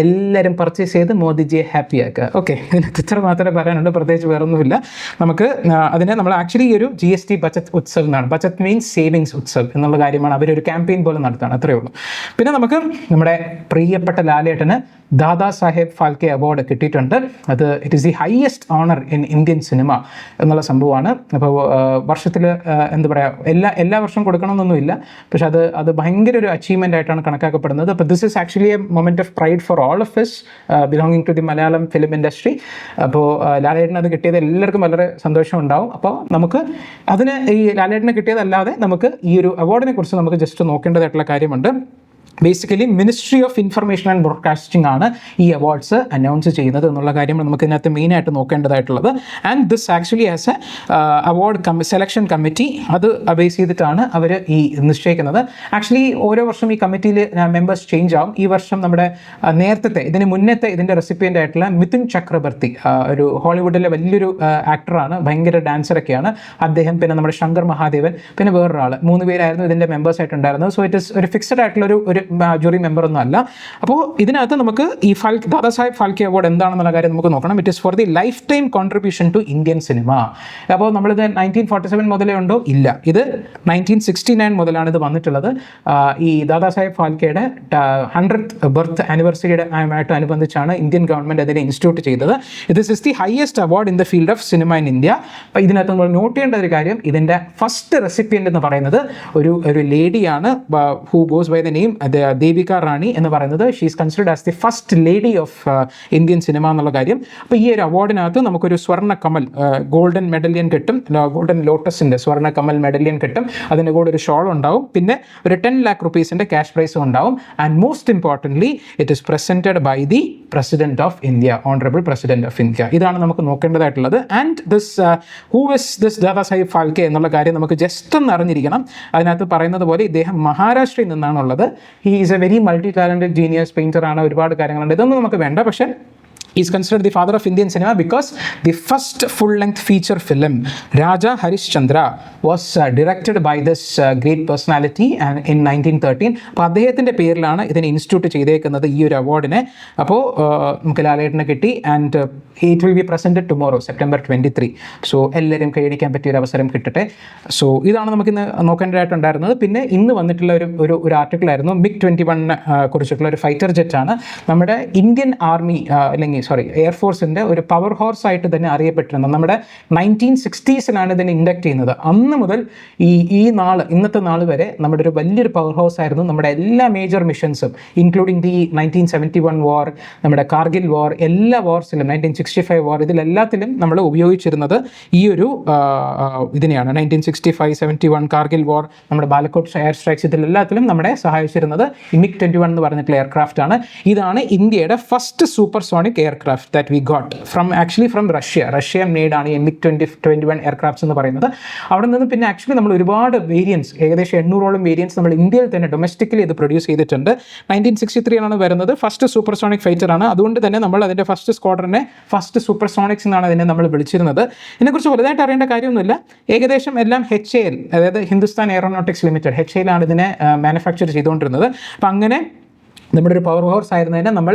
എല്ലാവരും പർച്ചേസ് ചെയ്ത് മോദിജിയെ ഹാപ്പി ആക്കുക. ഓക്കെ, ഇതിനകത്ത് ഇത്ര മാത്രമേ പറയാനുണ്ട്, പ്രത്യേകിച്ച് വേറൊന്നുമില്ല. നമുക്ക് അതിനെ നമ്മൾ ആക്ച്വലി ഈ ഒരു GST ബച്ചത് ഉത്സവ് എന്നാണ്, ബച്ചത് മീൻസ് സേവിങ്സ് ഉത്സവ് എന്നുള്ള കാര്യമാണ് അവരൊരു ക്യാമ്പയിൻ പോലെ നടത്തുകയാണ്, അത്രയേ ഉള്ളൂ. പിന്നെ നമുക്ക് നമ്മുടെ പ്രിയപ്പെട്ട ലാലേട്ടന് ദാദാ സാഹേബ് ഫാൽക്കെ അവാർഡ് കിട്ടിയിട്ടുണ്ട്. അത് it is the highest honour in Indian cinema എന്നുള്ള സംഭവമാണ്. അപ്പോൾ വർഷത്തിൽ എന്താ പറയുക, എല്ലാ വർഷവും കൊടുക്കണമെന്നൊന്നുമില്ല, പക്ഷെ അത് ഭയങ്കര ഒരു അച്ചീവ്മെൻ്റ് ആയിട്ടാണ് കണക്കാക്കപ്പെടുന്നത്. അപ്പോൾ this is actually a moment of pride for all of us belonging to the Malayalam film industry. അപ്പോൾ ലാലേട്ടന് അത് കിട്ടിയത് എല്ലാവർക്കും വളരെ സന്തോഷം ഉണ്ടാവും. അപ്പോൾ നമുക്ക് അതിന് ഈ ലാലേട്ടന് കിട്ടിയതല്ലാതെ നമുക്ക് ഈ ഒരു അവാർഡിനെ കുറിച്ച് നമുക്ക് ജസ്റ്റ് നോക്കേണ്ടതായിട്ടുള്ള കാര്യമുണ്ട്. Basically ministry of information and broadcasting ആണ് ഈ അവാർഡ്സ് അനൗൺസ് ചെയ്യുന്നത് എന്നുള്ള കാര്യമാണ് നമുക്ക് ഇതിനകത്ത് മെയിനായിട്ട് നോക്കേണ്ടതായിട്ടുള്ളത്. And this actually as a award selection committee അത് ബേസ് ചെയ്തിട്ടാണ് അവർ ഈ നിശ്ചയിക്കുന്നത്. ആക്ച്വലി ഓരോ വർഷം ഈ കമ്മിറ്റിയിൽ മെമ്പേഴ്സ് ചേഞ്ച് ആവും. ഈ വർഷം നമ്മുടെ ഇതിന് മുന്നത്തെ ഇതിൻ്റെ റെസിപ്പിയൻ്റ് ആയിട്ടുള്ള മിഥുൻ ചക്രബർത്തി, ഒരു ഹോളിവുഡിലെ വലിയൊരു ആക്ടറാണ്, ഭയങ്കര ഡാൻസറൊക്കെയാണ് അദ്ദേഹം. പിന്നെ നമ്മുടെ ശങ്കർ മഹാദേവൻ, പിന്നെ വേറൊരാൾ, 3 പേരായിരുന്നു ഇതിൻ്റെ മെമ്പേഴ്സ് ആയിട്ടുണ്ടായിരുന്നത്. സോ ഇറ്റ് ഇസ് ഒരു ഫിക്സഡ് ആയിട്ടുള്ള ഒരു ജൂറി മെമ്പർ ഒന്നും അല്ല. അപ്പോൾ ഇതിനകത്ത് നമുക്ക് ഈ ദാദാ സാഹേബ് ഫാൽക്കെ അവാർഡ് എന്താണെന്നുള്ള കാര്യം നമുക്ക് നോക്കണം. It is for the lifetime contribution to Indian cinema. അപ്പോൾ നമ്മളിത് 1947 മുതലേ ഉണ്ടോ? ഇല്ല, ഇത് 1969 മുതലാണ് ഇത് വന്നിട്ടുള്ളത്. ഈ ദാദാ സാഹേബ് ഫാൽക്കെയുടെ 100th ബർത്ത് ആനിവേഴ്സറിയുടെ ആയിട്ട് അനുബന്ധിച്ചാണ് ഇന്ത്യൻ ഗവൺമെൻറ് അതിനെ ഇൻസ്റ്റിറ്റ്യൂട്ട് ചെയ്തത്. This is the highest award in the field of cinema in India. അപ്പോൾ ഇതിനകത്ത് നമ്മൾ നോട്ട് ചെയ്യേണ്ട ഒരു കാര്യം, ഇതിൻ്റെ ഫസ്റ്റ് റെസിപ്പിയൻ്റ് എന്ന് പറയുന്നത് ഒരു ലേഡിയാണ്, who goes by the name Devika Rani എന്ന് പറയുന്നത്. She is considered as the first lady of Indian cinema എന്നുള്ള കാര്യം. അപ്പോൾ ഈ ഒരു അവാർഡിനകത്ത് നമുക്കൊരു സ്വർണ്ണ കമൽ ഗോൾഡൻ മെഡലിയൻ കിട്ടും, ഗോൾഡൻ ലോട്ടസിൻ്റെ സ്വർണ്ണ കമൽ മെഡലിയൻ കിട്ടും. അതിൻ്റെ കൂടെ ഒരു ഷോൾ ഉണ്ടാവും, പിന്നെ ഒരു 10 lakh rupees ക്യാഷ് പ്രൈസും ഉണ്ടാവും. And most importantly it is presented by the president of India, honourable president of India. ഇതാണ് നമുക്ക് നോക്കേണ്ടതായിട്ടുള്ളത്. And who is this Dada Saheb Phalke എന്നുള്ള കാര്യം നമുക്ക് ജസ്റ്റ് ഒന്ന് അറിഞ്ഞിരിക്കണം. അതിനകത്ത് പറയുന്നത് പോലെ ഇദ്ദേഹം മഹാരാഷ്ട്രയിൽ നിന്നാണുള്ളത്. He is a very multi talented genius painter ആണ്, ഒരുപാട് കാര്യങ്ങളുണ്ട്. ഇതൊന്നും നമുക്ക് വേണ്ട, പക്ഷേ he is considered the father of Indian cinema because the first full-length feature film Raja Harishchandra was directed by this great personality in 1913. അപ്പോൾ അദ്ദേഹത്തിൻ്റെ പേരിലാണ് ഇതിനെ ഇൻസ്റ്റിറ്റ്യൂട്ട് ചെയ്തേക്കുന്നത് ഈ ഒരു അവാർഡിനെ. അപ്പോൾ നമുക്ക് ലാലേട്ടനെ കിട്ടി. And it will be presented tomorrow September 23. So എല്ലാവരും കൈയടിക്കാൻ പറ്റിയ ഒരു അവസരം കിട്ടട്ടെ. സോ ഇതാണ് നമുക്കിന്ന് നോക്കേണ്ടതായിട്ടുണ്ടായിരുന്നത്. പിന്നെ ഇന്ന് വന്നിട്ടുള്ള ഒരു ആർട്ടിക്കിളായിരുന്നു MiG-21 കുറിച്ചിട്ടുള്ള ഒരു ഫൈറ്റർ ജെറ്റാണ്. നമ്മുടെ ഇന്ത്യൻ ആർമി അല്ലെങ്കിൽ എയർഫോഴ്സിൻ്റെ ഒരു പവർ ഹോഴ്സ് ആയിട്ട് തന്നെ അറിയപ്പെട്ടിരുന്നത്. നമ്മുടെ 1960s ഇതിനെ ഇൻഡക്ട് ചെയ്യുന്നത്. അന്ന് മുതൽ ഇന്നത്തെ നാൾ വരെ നമ്മുടെ ഒരു വലിയൊരു പവർ ഹൗസ് ആയിരുന്നു. നമ്മുടെ എല്ലാ മേജർ മിഷൻസും ഇൻക്ലൂഡിങ് ദി 1971 വാർ, നമ്മുടെ കാർഗിൽ വാർ, എല്ലാ വാർസിലും 1965 വാർ, ഇതിലെല്ലാത്തിലും നമ്മൾ ഉപയോഗിച്ചിരുന്നത് ഈ ഒരു ഇതിനെയാണ്. 1965, 71 കാർഗിൽ വാർ, നമ്മുടെ ബാലക്കോട്ട് എയർ സ്ട്രൈക്സ്, ഇതിലെല്ലാത്തിലും നമ്മളെ സഹായിച്ചിരുന്നത് MiG-21 എന്ന് പറഞ്ഞിട്ടുള്ള എയർക്രാഫ്റ്റ് ആണ്. ഇതാണ് ഇന്ത്യയുടെ first supersonic aircraft that we got from Russia made ആണ് ഈ MiG-21 എയർക്രാഫ്റ്റ്സ് എന്ന് പറയുന്നത്. അവിടെ നിന്ന് പിന്നെ ആക്ച്വലി നമ്മൾ ഒരുപാട് വേരിയൻസ്, ഏകദേശം 800ഓളം വേരിയൻസ് നമ്മൾ ഇന്ത്യയിൽ തന്നെ ഡൊമസ്റ്റിക്കലി ഇത് പ്രൊഡ്യൂസ് ചെയ്തിട്ടുണ്ട്. 1963 ആണ് വരുന്നത്. ഫസ്റ്റ് സൂപ്പർസോണിക് ഫൈറ്റർ ആണ്. അതുകൊണ്ട് തന്നെ നമ്മൾ അതിൻ്റെ ഫസ്റ്റ് സ്ക്വാഡ്രനെ ഫസ്റ്റ് സൂപ്പർസോണിക്സ് എന്നാണ് അതിനെ നമ്മൾ വിളിച്ചിരുന്നത്. ഇതിനെക്കുറിച്ച് വലുതായിട്ട് അറിയേണ്ട കാര്യമൊന്നുമില്ല. ഏകദേശം എല്ലാം HAL, അതായത് ഹിന്ദുസ്ഥാൻ എയറോനോട്ടിക്സ് ലിമിറ്റഡ്, HAL ആണ് ഇതിനെ മാനുഫാക്ചർ ചെയ്തുകൊണ്ടിരുന്നത്. അപ്പം അങ്ങനെ നമ്മുടെ ഒരു പവർ ഹൗസ് ആയിരുന്നതിന് നമ്മൾ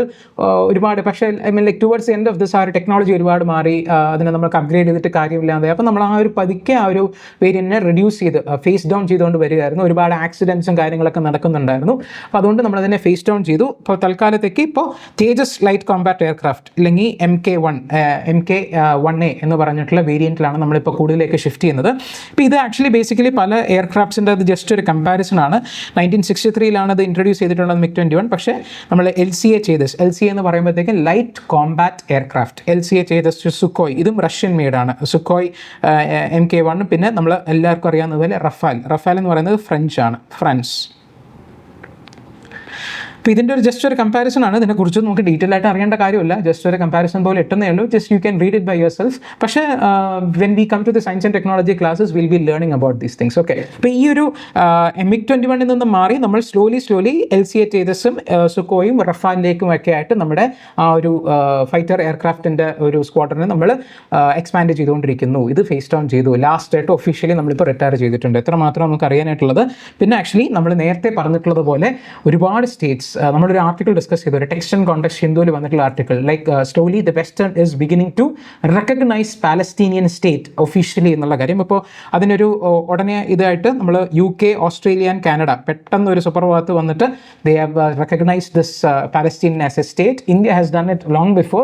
ഒരുപാട്, പക്ഷേ I mean like towards end of this ആ ഒരു ടെക്നോളജി ഒരുപാട് മാറി, അതിനെ നമുക്ക് അപ്ഗ്രേഡ് ചെയ്തിട്ട് കാര്യമില്ലാതെ. അപ്പോൾ നമ്മൾ ആ ഒരു പതുക്കെ ആ ഒരു വേരിയൻറ്റിനെ റിഡ്യൂസ് ചെയ്ത് ഫേസ് ഡൗൺ ചെയ്തുകൊണ്ട് വരികയായിരുന്നു. ഒരുപാട് ആക്സിഡൻസും കാര്യങ്ങളൊക്കെ നടക്കുന്നുണ്ടായിരുന്നു. അപ്പോൾ അതുകൊണ്ട് നമ്മളതിനെ ഫേസ് ഡൗൺ ചെയ്തു. ഇപ്പോൾ തൽക്കാലത്തേക്ക് ഇപ്പോൾ തേജസ് ലൈറ്റ് കോമ്പാക്ട് എയർക്രാഫ്റ്റ് അല്ലെങ്കിൽ MK1A എന്ന് പറഞ്ഞിട്ടുള്ള വേരിയൻറ്റിലാണ് നമ്മളിപ്പോൾ കൂടുതലേക്ക് ഷിഫ്റ്റ് ചെയ്യുന്നത്. ഇപ്പോൾ ഇത് ആക്ച്വലി ബേസിക്കലി പല എയർക്രാഫ്റ്റ്സിൻ്റെ അത് ജസ്റ്റ് ഒരു കമ്പാരിസൺ ആണ്. 1963 അത് ഇൻട്രൊഡ്യൂസ് ചെയ്തിട്ടുള്ളത് MiG-21. പക്ഷേ നമ്മൾ LCA ചെയ്തസ്, LCA എന്ന് പറയുമ്പോഴത്തേക്കും light compact aircraft, LCA Tejas Sukhoi, ഇതും റഷ്യൻ മെയ്ഡാണ്. Sukhoi MK1. പിന്നെ നമ്മൾ എല്ലാവർക്കും അറിയാവുന്ന പോലെ റഫാൽ എന്ന് പറയുന്നത് ഫ്രഞ്ച്. അപ്പോൾ ഇതിൻ്റെ ജസ്റ്റ് ഒരു കമ്പാരിസൺ ആണ്. ഇതിനെക്കുറിച്ച് നമുക്ക് ഡീറ്റെയിൽ ആയിട്ട് അറിയേണ്ട കാര്യമില്ല, ജസ്റ്റ് ഒരു കമ്പാരിസൺ പോലെ ഇട്ടുന്നേ ഉള്ളൂ. Just you can read it by yourself. പക്ഷേ when we come to the science and technology classes will be learning about these things. Okay, അപ്പോൾ ഈ ഒരു MiG-21 നിന്ന് മാറി നമ്മൾ സ്ലോലി LCA ചെയ്തസും സുക്കോയും റഫാലിലേക്കും ഒക്കെ ആയിട്ട് നമ്മുടെ ആ ഒരു ഫൈറ്റർ എയർക്രാഫ്റ്റിൻ്റെ ഒരു സ്ക്വാഡ്രനെ നമ്മൾ എക്സ്പാൻഡ് ചെയ്തുകൊണ്ടിരിക്കുന്നു. ഇത് ഫേസ് ഡൗൺ ചെയ്തു. ലാസ്റ്റ് ആയിട്ട് ഒഫീഷ്യലി നമ്മളിപ്പോൾ റിട്ടയർ ചെയ്തിട്ടുണ്ട്. എത്ര മാത്രം നമുക്ക് അറിയാനായിട്ടുള്ളത്. പിന്നെ ആക്ച്വലി നമ്മൾ നേരത്തെ പറഞ്ഞിട്ടുള്ളത് പോലെ ഒരുപാട് സ്റ്റേറ്റ്സ് നമ്മളൊരു ആർട്ടിക്കിൾ ഡിസ്കസ് ചെയ്തു, ഒരു ടെക്സ്റ്റ് ആൻഡ് കോണ്ടെക്സ്റ്റ് ഹിന്ദുവിൽ വന്നിട്ടുള്ള article, like slowly the western is beginning to recognise Palestinian state officially എന്നുള്ള കാര്യം. ഇപ്പോൾ അതിനൊരു ഉടനെ ഇതായിട്ട് നമ്മൾ UK, ഓസ്ട്രേലിയ ആൻഡ് കാനഡ പെട്ടെന്ന് ഒരു സുപ്രഭാതത്ത് വന്നിട്ട് they have recognise this Palestine as a state. India has done it long before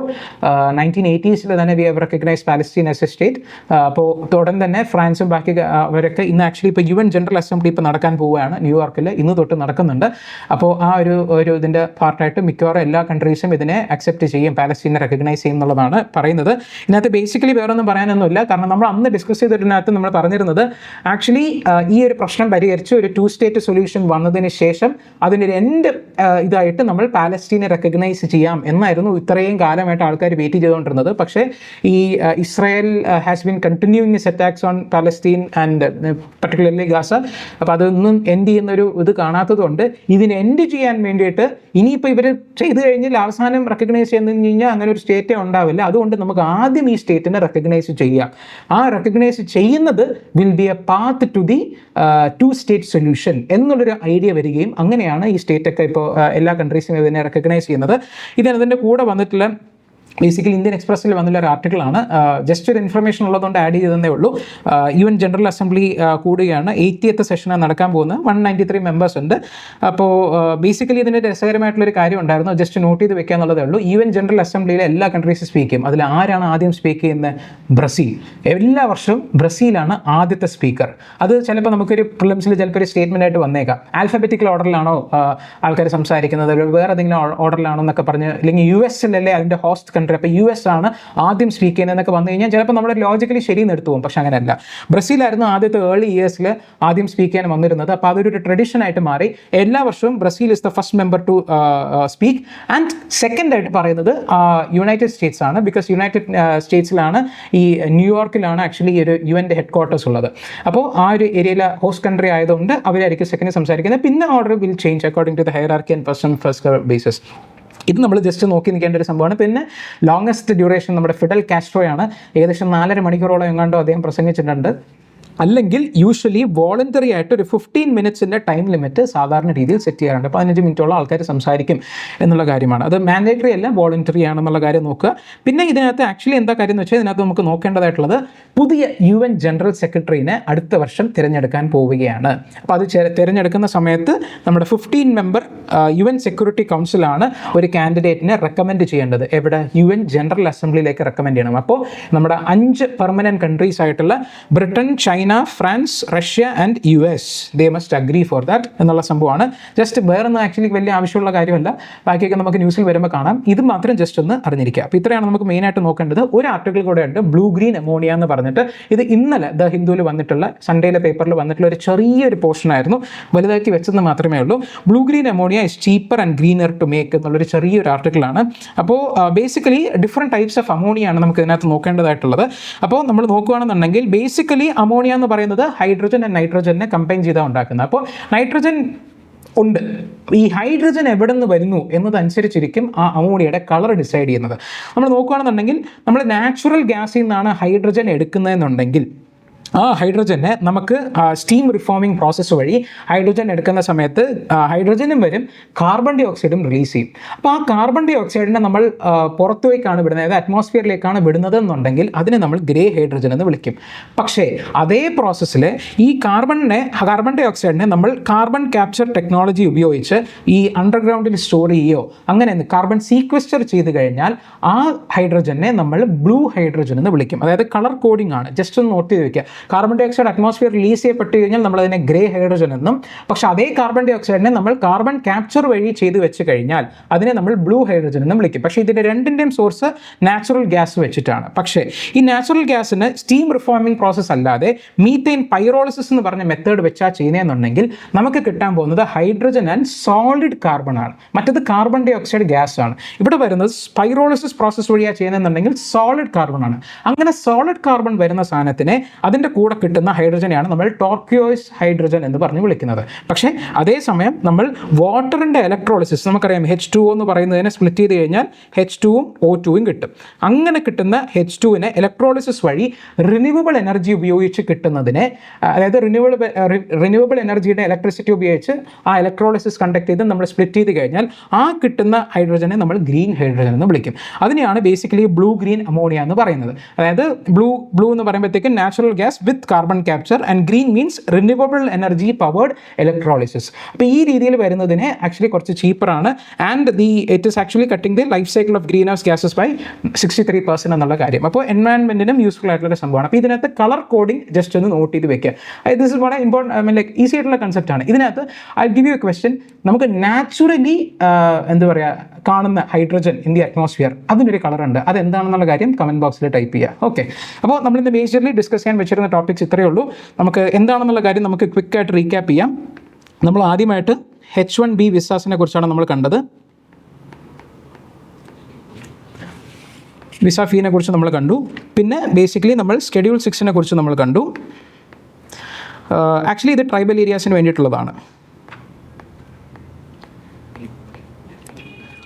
1980s തന്നെ we have recognise Palestine as a state. അപ്പോൾ ഉടൻ തന്നെ ഫ്രാൻസും ബാക്കി അവരൊക്കെ ഇന്ന് ആക്ച്വലി ഇപ്പോൾ UN ജനറൽ അസംബ്ലി ഇപ്പോൾ നടക്കാൻ പോവുകയാണ് ന്യൂയോർക്കിൽ, ഇന്ന് തൊട്ട് നടക്കുന്നുണ്ട്. അപ്പോൾ ആ ഒരു ഇതിൻ്റെ പാർട്ടായിട്ട് മിക്കവാറും എല്ലാ കൺട്രീസും ഇതിനെ അക്സെപ്റ്റ് ചെയ്യും, പാലസ്തീനെ റെക്കഗ്നൈസ് ചെയ്യും എന്നുള്ളതാണ് പറയുന്നത്. ഇതിനകത്ത് ബേസിക്കലി വേറൊന്നും പറയാനൊന്നുമില്ല. കാരണം നമ്മൾ അന്ന് ഡിസ്കസ് ചെയ്തതിനകത്ത് നമ്മൾ പറഞ്ഞിരുന്നത് ആക്ച്വലി ഈ ഒരു പ്രശ്നം പരിഹരിച്ച് ഒരു 2 സ്റ്റേറ്റ് സൊല്യൂഷൻ വന്നതിന് ശേഷം അതിനൊരു എൻഡ് ഇതായിട്ട് നമ്മൾ പാലസ്തീനെ റെക്കഗ്നൈസ് ചെയ്യാം എന്നായിരുന്നു ഇത്രയും കാലമായിട്ട് ആൾക്കാർ വെയിറ്റ് ചെയ്തുകൊണ്ടിരുന്നത്. പക്ഷേ ഈ Israel has been continuing it's attacks on Palestine and particularly Gaza. അപ്പോൾ അതൊന്നും എൻഡ് ചെയ്യുന്നൊരു ഇത് കാണാത്തതുകൊണ്ട് ഇതിന് എൻഡ് ചെയ്യാൻ വേണ്ടിയിട്ട് ഇനിയിപ്പോൾ ഇവർ ചെയ്ത് കഴിഞ്ഞാൽ അവസാനം റെക്കഗ്നൈസ് ചെയ്യുന്നതെന്ന് കഴിഞ്ഞാൽ അങ്ങനെ ഒരു സ്റ്റേറ്റേ ഉണ്ടാവില്ല. അതുകൊണ്ട് നമുക്ക് ആദ്യം ഈ സ്റ്റേറ്റിനെ റെക്കഗ്നൈസ് ചെയ്യാം. ആ റെക്കഗ്നൈസ് ചെയ്യുന്നത് will be a path to the 2 state solution എന്നുള്ളൊരു ഐഡിയ വരികയും അങ്ങനെയാണ് ഈ സ്റ്റേറ്റൊക്കെ ഇപ്പോൾ എല്ലാ കൺട്രീസും ഇതിനെ റെക്കഗ്നൈസ് ചെയ്യുന്നത്. ഇതിൻ്റെ കൂടെ വന്നിട്ടുള്ള ബേസിക്കലി ഇന്ത്യൻ എക്സ്പ്രസ്സിൽ വന്നുള്ള ഒരു ആർട്ടിക്കിളാണ്. ജസ്റ്റ് ഒരു ഇൻഫർമേഷൻ ഉള്ളതുകൊണ്ട് ആഡ് ചെയ്തതേ ഉള്ളൂ. UN ജനറൽ അസംബ്ലി കൂടുകയാണ്. 80th സെഷനാണ് നടക്കാൻ പോകുന്നത്. 193 മെമ്പേഴ്സ് ഉണ്ട്. അപ്പോൾ ബേസിക്കലി ഇതിൻ്റെ രസകരമായിട്ടുള്ളൊരു കാര്യം ഉണ്ടായിരുന്നു, ജസ്റ്റ് നോട്ട് ചെയ്ത് വെക്കുക എന്നുള്ളതേ ഉള്ളൂ. UN ജനറൽ അസംബ്ലിയിലെ എല്ലാ കൺട്രീസും സ്പീക്ക് ചെയ്യും. അതിൽ ആരാണ് ആദ്യം സ്പീക്ക് ചെയ്യുന്നത്? ബ്രസീൽ. എല്ലാ വർഷവും ബ്രസീലാണ് ആദ്യത്തെ സ്പീക്കർ. അത് ചിലപ്പോൾ നമുക്കൊരു പ്രിലിംസിൽ ചിലപ്പോൾ ഒരു സ്റ്റേറ്റ്മെൻ്റ് ആയിട്ട് വന്നേക്കാം. ആൽഫബറ്റിക്കൽ ഓർഡറിലാണോ ആൾക്കാർ സംസാരിക്കുന്നത്, വേറെ ഏതെങ്കിലും ഓർഡറിലാണോ എന്നൊക്കെ പറഞ്ഞ്, അല്ലെങ്കിൽ US-ലല്ലേ അതിൻ്റെ ഹോസ്റ്റ് കൺട്രി, അപ്പോൾ US ആണ് ആദ്യം സ്പീക്ക് ചെയ്യുന്നതെന്നൊക്കെ വന്നു കഴിഞ്ഞാൽ ചിലപ്പോൾ നമ്മുടെ ലോജിക്കലി ശരിയെന്ന് എടുത്തു പോകും. പക്ഷെ അങ്ങനെയല്ല. ബ്രസീലായിരുന്നു ആദ്യത്തെ ഏർലി ഇയേഴ്സിൽ ആദ്യം സ്പീക്ക് ചെയ്യാൻ വന്നിരുന്നത്. അപ്പോൾ അതൊരു ട്രഡീഷൻ ആയിട്ട് മാറി. എല്ലാ വർഷവും Brazil is the first member to speak. And second ആയിട്ട് പറയുന്നത് യുണൈറ്റഡ് സ്റ്റേറ്റ്സ് ആണ്. ബിക്കോസ് യുണൈറ്റഡ് സ്റ്റേറ്റ്സിലാണ് ഈ ന്യൂയോർക്കിലാണ് ആക്ച്വലി ഈ ഒരു UN ഹെഡ് ക്വാർട്ടേഴ്സ് ഉള്ളത്. അപ്പോൾ ആ ഒരു ഏരിയയിലെ ഹോസ്റ്റ് കൺട്രി ആയതുകൊണ്ട് അവരായിരിക്കും സെക്കൻഡ് സംസാരിക്കുന്നത്. പിന്നെ order will change according to the hierarchy and person first basis. ഇത് നമ്മൾ ജസ്റ്റ് നോക്കി നിൽക്കേണ്ട ഒരു സംഭവമാണ്. പിന്നെ ലോങ്ങസ്റ്റ് ഡ്യൂറേഷൻ നമ്മുടെ ഫിഡൽ കാസ്ട്രോയാണ്. ഏകദേശം 4.5 മണിക്കൂറോളം എങ്ങാണ്ടോ അദ്ദേഹം പ്രസംഗിച്ചിട്ടുണ്ട്. അല്ലെങ്കിൽ യൂഷ്വലി വോളണ്ടറി ആയിട്ട് ഒരു 15 മിനിറ്റ്സിൻ്റെ ടൈം ലിമിറ്റ് സാധാരണ രീതിയിൽ സെറ്റ് ചെയ്യാറുണ്ട്. 15 മിനിറ്റോളം ആൾക്കാർ സംസാരിക്കും എന്നുള്ള കാര്യമാണ്. അത് മാൻഡേറ്ററി അല്ല, വോളണ്ടറി ആണെന്നുള്ള കാര്യം നോക്കുക. പിന്നെ ഇതിനകത്ത് ആക്ച്വലി എന്താ കാര്യം എന്ന് വെച്ചാൽ ഇതിനകത്ത് നമുക്ക് നോക്കേണ്ടതായിട്ടുള്ളത് പുതിയ UN ജനറൽ സെക്രട്ടറിനെ അടുത്ത വർഷം തിരഞ്ഞെടുക്കാൻ പോവുകയാണ്. അപ്പോൾ അത് തിരഞ്ഞെടുക്കുന്ന സമയത്ത് നമ്മുടെ 15 മെമ്പർ UN സെക്യൂരിറ്റി കൗൺസിലാണ് ഒരു കാൻഡിഡേറ്റിനെ റെക്കമെൻഡ് ചെയ്യേണ്ടത്. എവിടെ? UN ജനറൽ അസംബ്ലിയിലേക്ക് റെക്കമെൻഡ് ചെയ്യണം. അപ്പോൾ നമ്മുടെ 5 പെർമനൻറ്റ് കൺട്രീസ് ആയിട്ടുള്ള Britain, China, France, Russia and US they must agree for that എന്നുള്ള സംഭവമാണ്. ജസ്റ്റ് വേറൊന്നും ആക്ച്വലി വലിയ ആവശ്യമുള്ള കാര്യമല്ല. ബാക്കിയൊക്കെ നമുക്ക് ന്യൂസിൽ വരുമ്പോൾ കാണാം. ഇത് മാത്രം ജസ്റ്റ് ഒന്ന് അറിഞ്ഞിരിക്കുക. അപ്പോൾ ഇത്രയാണ് നമുക്ക് മെയിനായിട്ട് നോക്കേണ്ടത്. ഒരു ആർട്ടിക്കിൾ കൂടെ ഉണ്ട്, ബ്ലൂ ഗ്രീൻ അമോണിയ എന്ന് പറഞ്ഞിട്ട്. ഇത് ഇന്നലെ ദ ഹിന്ദുവിൽ വന്നിട്ടുള്ള, സൺഡേയിലെ പേപ്പറിൽ വന്നിട്ടുള്ള ഒരു ചെറിയൊരു പോർഷനായിരുന്നു, വലുതാക്കി വെച്ചെന്ന് മാത്രമേ ഉള്ളൂ. Blue green ammonia is cheaper and greener to make എന്നുള്ളൊരു ചെറിയൊരു ആർട്ടിക്കിളാണ്. അപ്പോൾ ബേസിക്കലി ഡിഫറെൻറ്റ് ടൈപ്സ് ഓഫ് അമോണിയാണ് നമുക്ക് ഇതിനകത്ത് നോക്കേണ്ടതായിട്ടുള്ളത്. അപ്പോൾ നമ്മൾ നോക്കുകയാണെന്നുണ്ടെങ്കിൽ ബേസിക്കലി അമോണിയ എന്ന് പറയുന്നത് ഹൈഡ്രജൻ ആൻഡ് നൈട്രജനെ കമ്പൈൻ ചെയ്താണ് ഉണ്ടാക്കുന്നത്. അപ്പോൾ നൈട്രജൻ ഉണ്ട്. ഈ ഹൈഡ്രജൻ എവിടെ നിന്ന് വരുന്നു എന്നതനുസരിച്ചിരിക്കും ആ അമോണിയയുടെ കളർ ഡിസൈഡ് ചെയ്യുന്നത്. നമ്മൾ നോക്കുകയാണെന്നുണ്ടെങ്കിൽ നമ്മൾ നാച്ചുറൽ ഗ്യാസിൽ നിന്നാണ് ഹൈഡ്രജൻ എടുക്കുന്നതെന്നുണ്ടെങ്കിൽ ആ ഹൈഡ്രജനെ നമുക്ക് സ്റ്റീം റിഫോമിംഗ് പ്രോസസ്സ് വഴി ഹൈഡ്രജൻ എടുക്കുന്ന സമയത്ത് ഹൈഡ്രജനും വരും, കാർബൺ ഡൈ ഓക്സൈഡും റിലീസ് ചെയ്യും. അപ്പോൾ ആ കാർബൺ ഡൈ ഓക്സൈഡിനെ നമ്മൾ പുറത്തേക്കാണ് വിടുന്നത്, അതായത് അറ്റ്മോസ്ഫിയറിലേക്കാണ് വിടുന്നത് എന്നുണ്ടെങ്കിൽ അതിനെ നമ്മൾ ഗ്രേ ഹൈഡ്രജൻ എന്ന് വിളിക്കും. പക്ഷേ അതേ പ്രോസസ്സിൽ ഈ കാർബൺ ഡൈ ഓക്സൈഡിനെ നമ്മൾ കാർബൺ ക്യാപ്ചർ ടെക്നോളജി ഉപയോഗിച്ച് ഈ അണ്ടർഗ്രൗണ്ടിൽ സ്റ്റോർ ചെയ്യുകയോ അങ്ങനെ കാർബൺ സീക്വസ്റ്റർ ചെയ്ത് കഴിഞ്ഞാൽ ആ ഹൈഡ്രജനെ നമ്മൾ ബ്ലൂ ഹൈഡ്രജൻ എന്ന് വിളിക്കും. അതായത് കളർ കോഡിംഗ് ആണ്, ജസ്റ്റ് ഒന്ന് നോട്ട് ചെയ്ത് വെക്കുക. Carbon dioxide atmosphere release ചെയ്യപ്പെട്ട് കഴിഞ്ഞാൽ നമ്മൾ അതിനെ ഗ്രേ ഹൈഡ്രജൻ എന്നും, പക്ഷെ അതേ കാർബൺ ഡൈ ഓക്സൈഡിനെ നമ്മൾ കാർബൺ ക്യാപ്ചർ വഴി ചെയ്ത് വെച്ച് കഴിഞ്ഞാൽ അതിനെ നമ്മൾ ബ്ലൂ ഹൈഡ്രജൻ എന്നും വിളിക്കും. പക്ഷേ ഇതിൻ്റെ രണ്ടിൻ്റെയും സോഴ്സ് നാച്ചുറൽ ഗ്യാസ് വെച്ചിട്ടാണ്. പക്ഷേ ഈ നാച്ചുറൽ ഗ്യാസിന് സ്റ്റീം റിഫോമിംഗ് പ്രോസസ്സ് അല്ലാതെ മീത്തേൻ പൈറോളിസിസ് എന്ന് പറഞ്ഞ മെത്തേഡ് വെച്ചാൽ ചെയ്യുന്നതെന്നുണ്ടെങ്കിൽ നമുക്ക് കിട്ടാൻ പോകുന്നത് ഹൈഡ്രജൻ ആൻഡ് സോളിഡ് കാർബൺ ആണ്. മറ്റത് കാർബൺ ഡൈ ഓക്സൈഡ് ഗ്യാസ് ആണ്. ഇവിടെ വരുന്നത് പൈറോളിസിസ് പ്രോസസ്സ് വഴിയാണ് ചെയ്യുന്നതെന്നുണ്ടെങ്കിൽ സോളിഡ് കാർബൺ ആണ്. അങ്ങനെ സോളിഡ് കാർബൺ വരുന്ന സാധനത്തിനെ അതിൻ്റെ കൂടെ കിട്ടുന്ന ഹൈഡ്രജനെയാണ് നമ്മൾ ടോർക്യോയിസ് ഹൈഡ്രജൻ എന്ന് പറഞ്ഞ് വിളിക്കുന്നത്. പക്ഷേ അതേസമയം നമ്മൾ വാട്ടറിൻ്റെ ഇലക്ട്രോളിസിസ്, നമുക്കറിയാം H2O എന്ന് പറയുന്നതിനെ സ്പ്ലിറ്റ് ചെയ്ത് കഴിഞ്ഞാൽ H2ഉം O2ഉം കിട്ടും. അങ്ങനെ കിട്ടുന്ന H2നെ ഇലക്ട്രോളിസിസ് വഴി റിന്യൂവബിൾ എനർജി ഉപയോഗിച്ച് കിട്ടുന്നതിനെ, അതായത് റിന്യൂവബിൾ എനർജിയുടെ ഇലക്ട്രിസിറ്റി ഉപയോഗിച്ച് ആ ഇലക്ട്രോളിസിസ് കണ്ടക്ട് ചെയ്ത് നമ്മൾ സ്പ്ലിറ്റ് ചെയ്ത് കഴിഞ്ഞാൽ ആ കിട്ടുന്ന ഹൈഡ്രജനെ നമ്മൾ ഗ്രീൻ ഹൈഡ്രജൻ എന്ന് വിളിക്കും. അതിനെയാണ് ബേസിക്കലി ബ്ലൂ ഗ്രീൻ അമോണിയ എന്ന് പറയുന്നത്. അതായത് ബ്ലൂ എന്ന് പറയുമ്പോഴത്തേക്കും natural gas with carbon capture and green means renewable energy powered electrolysis. അപ്പോൾ ഈ രീതിയിൽ വരുന്നതിന് ആക്ച്വലി കുറച്ച് ചീപ്പറാണ് and it is actually cutting the life cycle of greenhouse gases by 63% എന്നുള്ള കാര്യം. അപ്പോൾ എൻവയൺമെൻറ്റിനും യൂസ്ഫുൾ ആയിട്ടുള്ള സംഭവമാണ്. അപ്പോൾ ഇതിനകത്ത് കളർ കോഡിംഗ് ജസ്റ്റ് ഒന്ന് നോട്ട് ചെയ്ത് വെക്കുക. ദിസ് ഇസ് വളരെ ഇമ്പോർട്ടൻറ്റ്, ലൈക്ക് ഈസി ആയിട്ടുള്ള കൺസെപ്റ്റാണ്. ഇതിനകത്ത് I give you A question. നമുക്ക് നാച്ചുറലി എന്താ പറയുക കാണുന്ന ഹൈഡ്രജൻ ഇൻ ദി അറ്റ്മോസ്ഫിയർ, അതിനൊരു കളറുണ്ട്, അതെന്താണെന്നുള്ള കാര്യം കമൻറ്റ് ബോക്സിൽ ടൈപ്പ് ചെയ്യുക. ഓക്കെ, അപ്പോൾ നമ്മളിന്ന് മേജർലി ഡിസ്കസ് ചെയ്യാൻ വെച്ചിരുന്ന ടോപ്പിക്സ് ഇത്രയേ ഉള്ളൂ. നമുക്ക് എന്താണെന്നുള്ള കാര്യം നമുക്ക് ക്വിക്കായിട്ട് റീക്യാപ്പ് ചെയ്യാം. നമ്മൾ ആദ്യമായിട്ട് H1B വിസാസിനെ കുറിച്ചാണ് നമ്മൾ കണ്ടത്. വിസ ഫീനെ കുറിച്ച് നമ്മൾ കണ്ടു. പിന്നെ ബേസിക്കലി നമ്മൾ ഷെഡ്യൂൾ 6നെ കുറിച്ച് നമ്മൾ കണ്ടു. ആക്ച്വലി ഇത് ട്രൈബൽ ഏരിയാസിന് വേണ്ടിയിട്ടുള്ളതാണ്.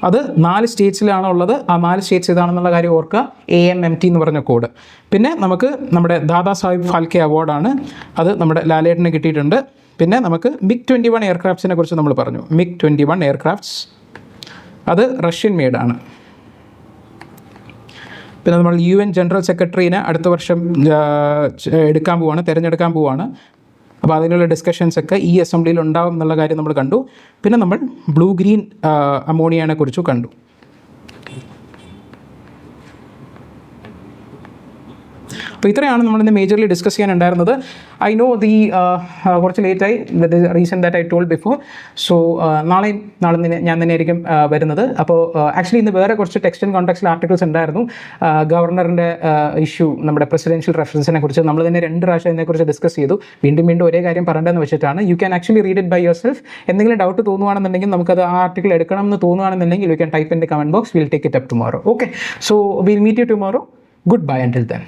അത് 4 സ്റ്റേറ്റ്സിലാണ് ഉള്ളത്. ആ 4 സ്റ്റേറ്റ്സ് ഇതാണെന്നുള്ള കാര്യം ഓർക്കുക. AMMT എന്ന് പറഞ്ഞ കോഡ്. പിന്നെ നമുക്ക് നമ്മുടെ ദാദാ സാഹിബ് ഫാൽക്കെ അവാർഡാണ്, അത് നമ്മുടെ ലാലേട്ടന് കിട്ടിയിട്ടുണ്ട്. പിന്നെ നമുക്ക് MiG-21 എയർക്രാഫ്റ്റ്സിനെ കുറിച്ച് നമ്മൾ പറഞ്ഞു. MiG-21 എയർക്രാഫ്റ്റ്സ് അത് റഷ്യൻ മെയ്ഡാണ്. പിന്നെ നമ്മൾ UN ജനറൽ സെക്രട്ടറീനെ അടുത്ത വർഷം തിരഞ്ഞെടുക്കാൻ പോവുകയാണ്. അപ്പോൾ അതിനുള്ള ഡിസ്കഷൻസ് ഒക്കെ ഈ അസംബ്ലിയിൽ ഉണ്ടാകും എന്നുള്ള കാര്യം നമ്മൾ കണ്ടു. പിന്നെ നമ്മൾ ബ്ലൂ ഗ്രീൻ അമോണിയനെ കുറിച്ച് കണ്ടു. അപ്പോൾ ഇത്രയാണ് നമ്മളിന്ന് മേജർലി ഡിസ്കസ് ചെയ്യാനുണ്ടായിരുന്നത്. ഐ നോ കുറച്ച് ലേറ്റായി, reason that I told before. So നാളെ ഞാൻ തന്നെ ആയിരിക്കും വരുന്നത്. അപ്പോൾ ആക്ച്വലി ഇന്ന് വേറെ കുറച്ച് ടെക്സ്റ്റ് ആൻഡ് കോൺടാക്ട്സിൽ ആർട്ടിക്കിൾസ് ഉണ്ടായിരുന്നു. ഗവർണറിൻ്റെ ഇഷ്യൂ, നമ്മുടെ പ്രസിഡൻഷ്യൽ റെഫറൻസിനെ കുറിച്ച് നമ്മൾ തന്നെ 2 പ്രാവശ്യം ഇതിനെക്കുറിച്ച് ഡിസ്കസ് ചെയ്തു. വീണ്ടും ഒരേ കാര്യം പറയേണ്ടതെന്ന് വെച്ചിട്ടാണ്. You can actually read it by yourself. എന്തെങ്കിലും ഡൗട്ട് തോന്നുകയാണെന്നുണ്ടെങ്കിൽ നമുക്കത് ആ ആർട്ടിക്കിൾ എടുക്കണം എന്ന് തോന്നുകയാണെന്നുണ്ടെങ്കിൽ you can type in the comment box. Will take it up tomorrow. Okay, so will meet you tomorrow. Goodbye until then.